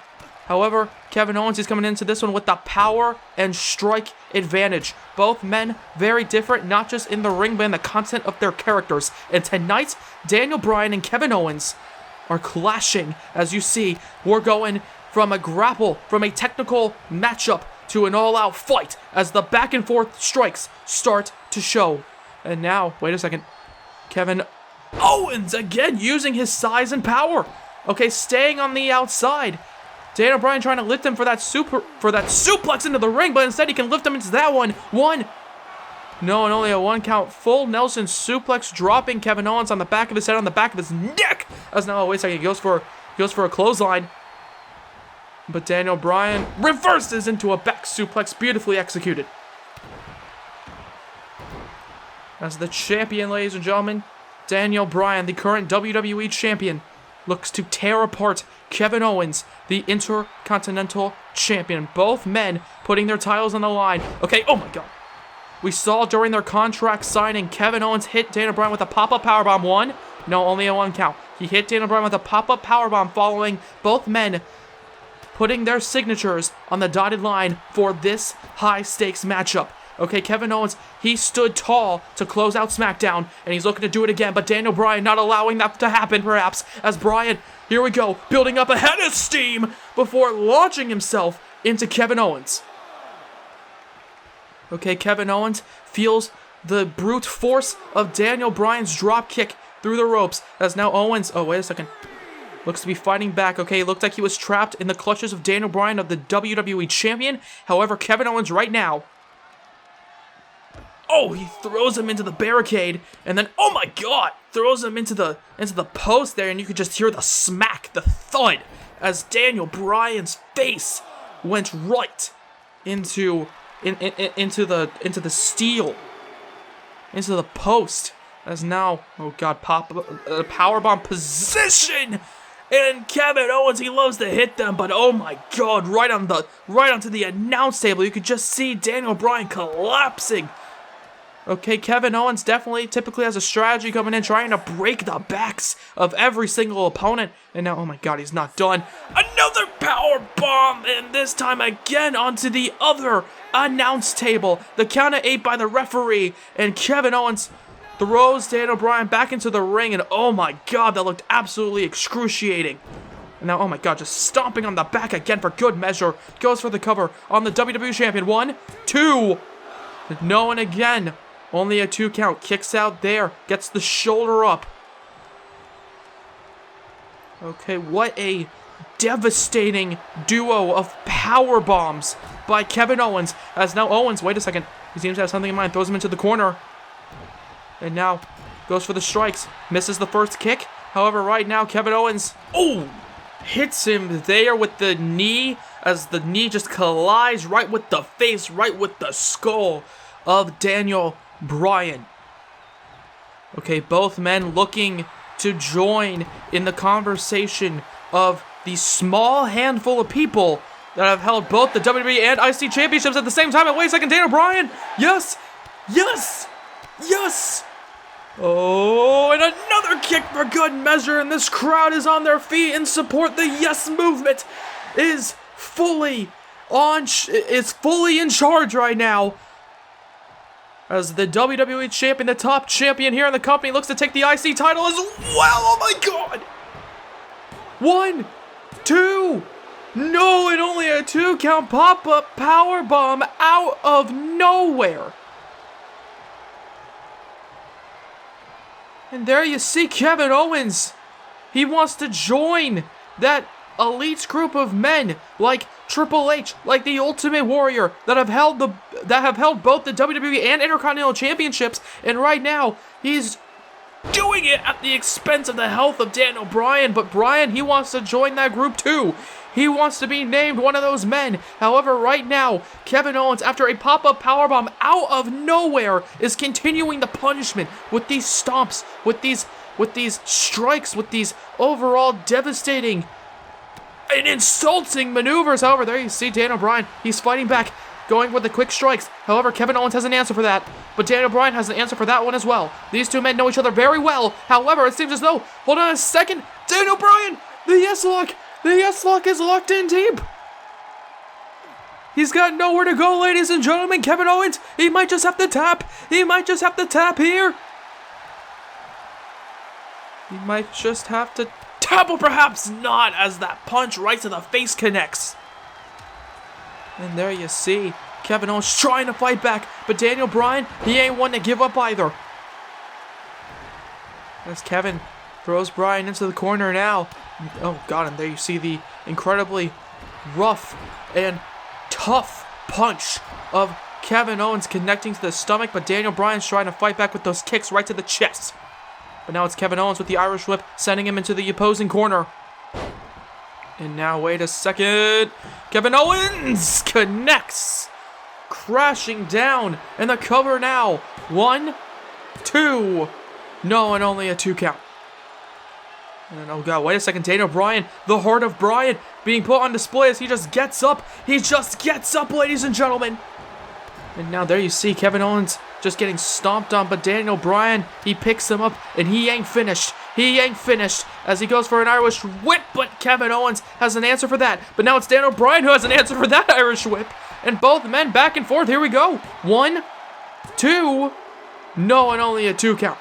[SPEAKER 1] However, Kevin Owens is coming into this one with the power and strike advantage. Both men very different, not just in the ring, but in the content of their characters. And tonight, Daniel Bryan and Kevin Owens are clashing. As you see, we're going from a grapple, from a technical matchup to an all-out fight as the back and forth strikes start to show. And now, wait a second. Kevin Owens again using his size and power. Okay, staying on the outside. Daniel Bryan trying to lift him for that suplex into the ring, but instead he can lift him into that one. 1, No, and only a 1 count. Full Nelson suplex, dropping Kevin Owens on the back of his head, on the back of his neck. As now, wait a second, he goes for a clothesline. But Daniel Bryan reverses into a back suplex, beautifully executed. As the champion, ladies and gentlemen, Daniel Bryan, the current WWE champion, looks to tear apart Kevin Owens, the Intercontinental champion. Both men putting their titles on the line. Okay, oh my god. We saw during their contract signing, Kevin Owens hit Daniel Bryan with a pop-up powerbomb. 1. No, only a 1 count. He hit Daniel Bryan with a pop-up powerbomb, following both men putting their signatures on the dotted line for this high-stakes matchup. Okay, Kevin Owens, he stood tall to close out SmackDown, and he's looking to do it again, but Daniel Bryan not allowing that to happen, perhaps, as Bryan, here we go, building up a head of steam before launching himself into Kevin Owens. Okay, Kevin Owens feels the brute force of Daniel Bryan's drop kick through the ropes, as now Owens, oh, wait a second, looks to be fighting back. Okay, it looked like he was trapped in the clutches of Daniel Bryan, of the WWE champion. However, Kevin Owens right now, oh, he throws him into the barricade, and then, oh my god, throws him into the post there, and you could just hear the smack, the thud, as Daniel Bryan's face went right into the steel, into the post, as now, oh god, powerbomb position, and Kevin Owens, he loves to hit them, but oh my god, right onto the announce table, you could just see Daniel Bryan collapsing. Okay, Kevin Owens definitely typically has a strategy coming in, trying to break the backs of every single opponent. And now, oh my god, he's not done. Another power bomb, and this time again onto the other announce table. The count of 8 by the referee, and Kevin Owens throws Daniel Bryan back into the ring, and oh my god, that looked absolutely excruciating. And now, oh my god, just stomping on the back again for good measure. Goes for the cover on the WWE champion. 1, 2. No, and again. Only a 2 count. Kicks out there. Gets the shoulder up. Okay, what a devastating duo of power bombs by Kevin Owens. As now Owens, wait a second. He seems to have something in mind. Throws him into the corner. And now goes for the strikes. Misses the first kick. However, right now, Kevin Owens, oh, hits him there with the knee. As the knee just collides right with the face, right with the skull of Daniel Bryan. Okay, both men looking to join in the conversation of the small handful of people that have held both the WWE and IC championships at the same time. And wait a second, Daniel Bryan, yes, yes, yes. Oh, and another kick for good measure, and this crowd is on their feet in support. The Yes movement is fully in charge right now. As the WWE champion, the top champion here in the company, looks to take the IC title as well. Oh my god! 1, 2. No, and only a 2 count pop-up powerbomb out of nowhere. And there you see Kevin Owens. He wants to join that elite group of men like Triple H, like the Ultimate Warrior, that have held both the WWE and Intercontinental championships, and right now he's doing it at the expense of the health of Daniel Bryan. But Bryan, he wants to join that group too. He wants to be named one of those men. However, right now, Kevin Owens, after a pop-up powerbomb out of nowhere, is continuing the punishment with these stomps, with these strikes, with these overall devastating and insulting maneuvers. However, there you see Daniel Bryan. He's fighting back, going with the quick strikes. However, Kevin Owens has an answer for that, but Daniel Bryan has an answer for that one as well. These two men know each other very well. However, it seems as though, hold on a second, Daniel Bryan, the Yes Lock is locked in deep. He's got nowhere to go, ladies and gentlemen. Kevin Owens, he might just have to tap. He might just have to tap here. He might just have to tap, or perhaps not, as that punch right to the face connects. And there you see Kevin Owens trying to fight back, but Daniel Bryan, he ain't one to give up either. As Kevin throws Bryan into the corner now. Oh god, and there you see the incredibly rough and tough punch of Kevin Owens connecting to the stomach, but Daniel Bryan's trying to fight back with those kicks right to the chest. But now it's Kevin Owens with the Irish whip, sending him into the opposing corner. And now, wait a second. Kevin Owens connects. Crashing down. And the cover now. 1, 2. No, and only a 2 count. And oh god, wait a second. Daniel Bryan, the heart of Bryan, being put on display as he just gets up. He just gets up, ladies and gentlemen. And now there you see Kevin Owens just getting stomped on, but Daniel Bryan, he picks him up, and he ain't finished. He ain't finished as he goes for an Irish whip, but Kevin Owens has an answer for that. But now it's Daniel Bryan who has an answer for that Irish whip. And both men back and forth. Here we go. 1, 2. No, and only a 2 count.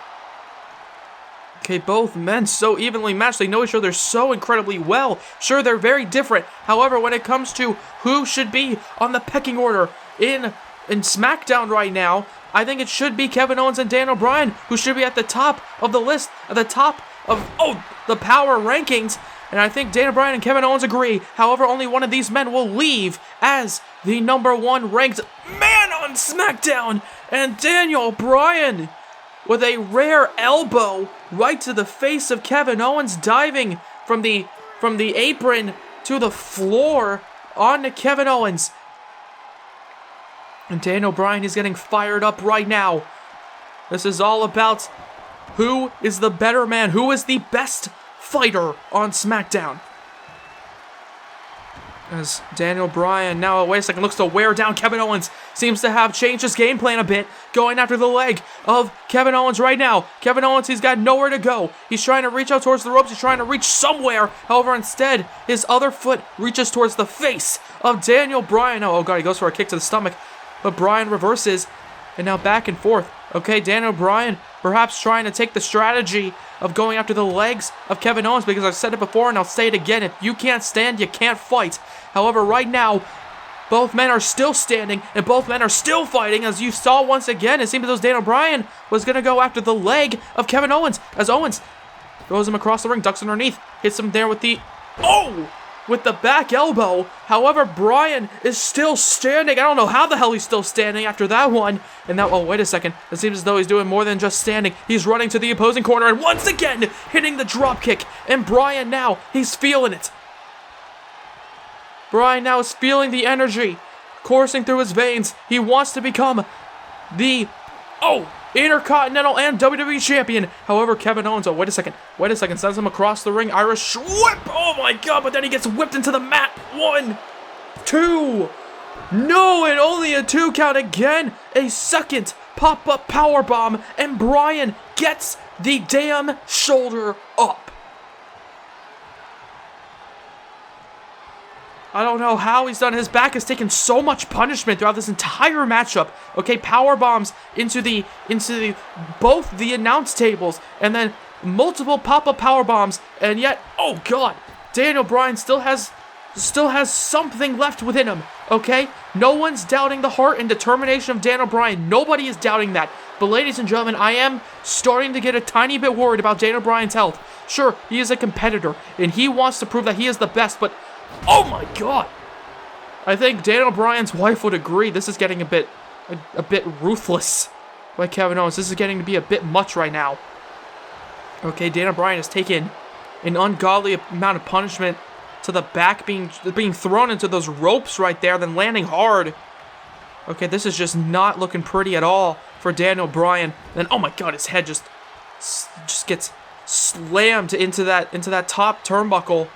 [SPEAKER 1] Okay, both men so evenly matched. They know each other so incredibly well. Sure, they're very different. However, when it comes to who should be on the pecking order in SmackDown right now, I think it should be Kevin Owens and Daniel Bryan who should be at the top of the list, at the top of the power rankings. And I think Daniel Bryan and Kevin Owens agree. However, only one of these men will leave as the #1 ranked man on SmackDown. And Daniel Bryan with a rare elbow right to the face of Kevin Owens, diving from the apron to the floor onto Kevin Owens. And Daniel Bryan is getting fired up right now. This is all about who is the better man, who is the best fighter on SmackDown. As Daniel Bryan now, wait a second, looks to wear down Kevin Owens. Seems to have changed his game plan a bit, going after the leg of Kevin Owens right now. Kevin Owens, he's got nowhere to go. He's trying to reach out towards the ropes. He's trying to reach somewhere. However, instead, his other foot reaches towards the face of Daniel Bryan. Oh god, he goes for a kick to the stomach. But Bryan reverses, and now back and forth. Okay, Daniel Bryan perhaps trying to take the strategy of going after the legs of Kevin Owens, because I've said it before and I'll say it again. If you can't stand, you can't fight. However, right now, both men are still standing, and both men are still fighting. As you saw once again, it seemed as though Daniel Bryan was going to go after the leg of Kevin Owens, as Owens throws him across the ring, ducks underneath, hits him there with the... with the back elbow. However, Bryan is still standing. I don't know how the hell he's still standing after that one. And now, oh, wait a second. It seems as though he's doing more than just standing. He's running to the opposing corner and once again hitting the drop kick. And Bryan now, he's feeling it. Bryan now is feeling the energy coursing through his veins. He wants to become the Intercontinental and WWE Champion. However, Kevin Owens, wait a second, sends him across the ring, Irish whip, oh my god, but then he gets whipped into the mat. 1, 2, no, and only a 2 count again. A second pop-up powerbomb, and Bryan gets the damn shoulder up. I don't know how he's done. His back has taken so much punishment throughout this entire matchup. Okay, power bombs into both the announce tables, and then multiple pop-up power bombs, and yet, oh god, Daniel Bryan still has something left within him. Okay, no one's doubting the heart and determination of Daniel Bryan. Nobody is doubting that. But ladies and gentlemen, I am starting to get a tiny bit worried about Daniel Bryan's health. Sure, he is a competitor, and he wants to prove that he is the best, but oh my god! I think Daniel Bryan's wife would agree. This is getting a bit ruthless by Kevin Owens. This is getting to be a bit much right now. Okay, Daniel Bryan has taken an ungodly amount of punishment to the back, being thrown into those ropes right there, then landing hard. Okay, this is just not looking pretty at all for Daniel Bryan. Then, oh my god, his head just gets slammed into that top turnbuckle.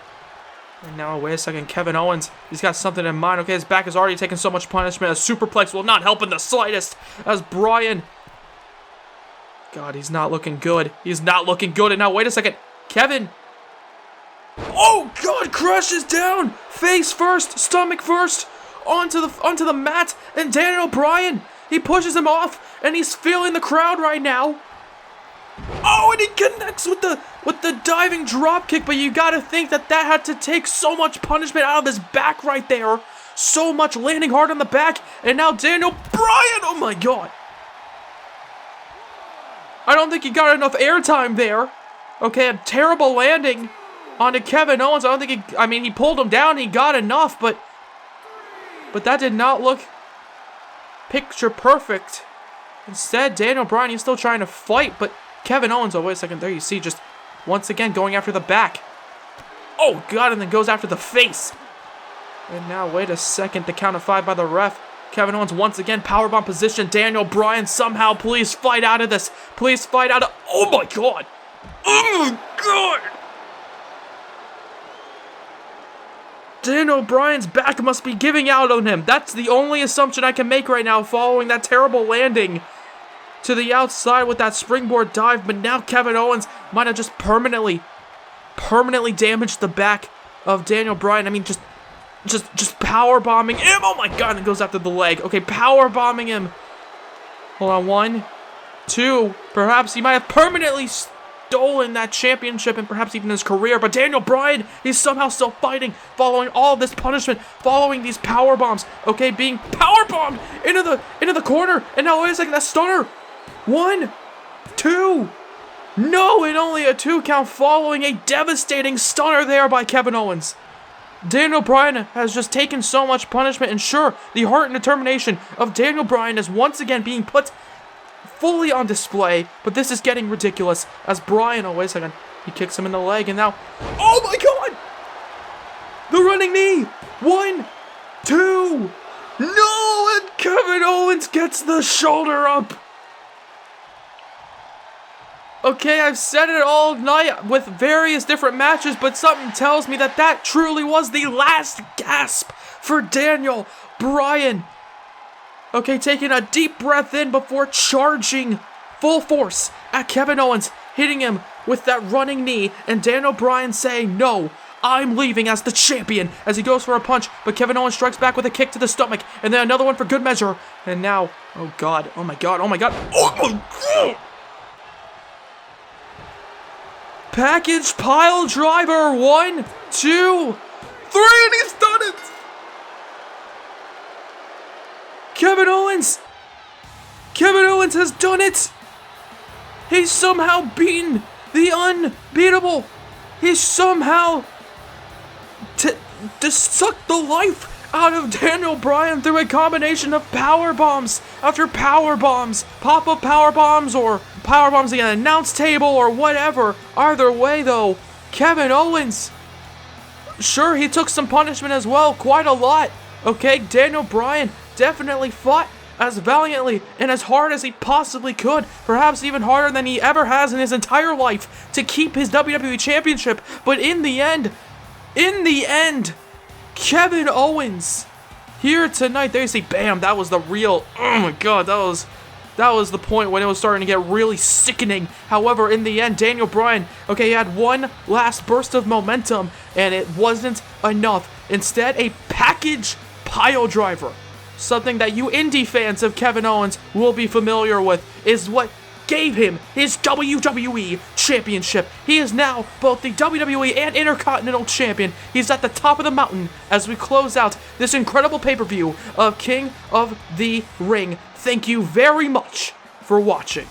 [SPEAKER 1] And now, wait a second, Kevin Owens, he's got something in mind. Okay, his back has already taken so much punishment. A superplex will not help in the slightest. As Bryan, god, he's not looking good. He's not looking good. And now, wait a second, Kevin, oh god, crashes down, face first, stomach first, onto the mat. And Daniel Bryan, he pushes him off, and he's feeling the crowd right now. Oh, and he connects with the diving drop kick, but you gotta think that had to take so much punishment out of his back right there. So much landing hard on the back, and now Daniel Bryan, oh my god. I don't think he got enough airtime there. Okay, a terrible landing onto Kevin Owens. I don't think he pulled him down, he got enough, but that did not look picture perfect. Instead, Daniel Bryan, he's still trying to fight, but Kevin Owens, oh, wait a second, there you see, just once again going after the back. Oh, God, and then goes after the face. And now, wait a second, the count of 5 by the ref. Kevin Owens once again, powerbomb position. Daniel Bryan, somehow, please fight out of this. Please fight out of, oh my God. Oh my God. Daniel Bryan's back must be giving out on him. That's the only assumption I can make right now following that terrible landing to the outside with that springboard dive. But now Kevin Owens might have just permanently damaged the back of Daniel Bryan. I mean, just power bombing him. Oh my God, and it goes after the leg. Okay, power bombing him. Hold on, 1, 2. Perhaps he might have permanently stolen that championship and perhaps even his career. But Daniel Bryan, he's somehow still fighting, following all of this punishment, following these power bombs. Okay, being power bombed into the corner. And now wait a second, that stunner. 1, 2. No, and only a 2 count following a devastating stunner there by Kevin Owens. Daniel Bryan has just taken so much punishment, and sure, the heart and determination of Daniel Bryan is once again being put fully on display, but this is getting ridiculous as Bryan, oh wait a second, he kicks him in the leg, and now, oh my God! The running knee! 1, 2, no, and Kevin Owens gets the shoulder up! Okay, I've said it all night with various different matches, but something tells me that that truly was the last gasp for Daniel Bryan. Okay, taking a deep breath in before charging full force at Kevin Owens, hitting him with that running knee, and Daniel Bryan saying, no, I'm leaving as the champion, as he goes for a punch, but Kevin Owens strikes back with a kick to the stomach, and then another one for good measure, and now, oh God, oh my God, oh my God, oh my God! Package pile driver, 1, 2, 3, and he's done it! Kevin Owens has done it! He's somehow beaten the unbeatable! He's somehow sucked the life out of Daniel Bryan through a combination of power bombs after power bombs, pop-up power bombs, or power bombs against an announce table, or whatever. Either way, though, Kevin Owens, sure, he took some punishment as well, quite a lot. Okay, Daniel Bryan definitely fought as valiantly and as hard as he possibly could, perhaps even harder than he ever has in his entire life, to keep his WWE Championship. But in the end, Kevin Owens here tonight. There you see, bam, that was the real, oh my God, that was the point when it was starting to get really sickening. However, in the end, Daniel Bryan, okay, he had one last burst of momentum, and it wasn't enough. Instead, a package pile driver, something that you indie fans of Kevin Owens will be familiar with, is what gave him his WWE Championship. He is now both the WWE and Intercontinental Champion. He's at the top of the mountain as we close out this incredible pay-per-view of King of the Ring. Thank you very much for watching.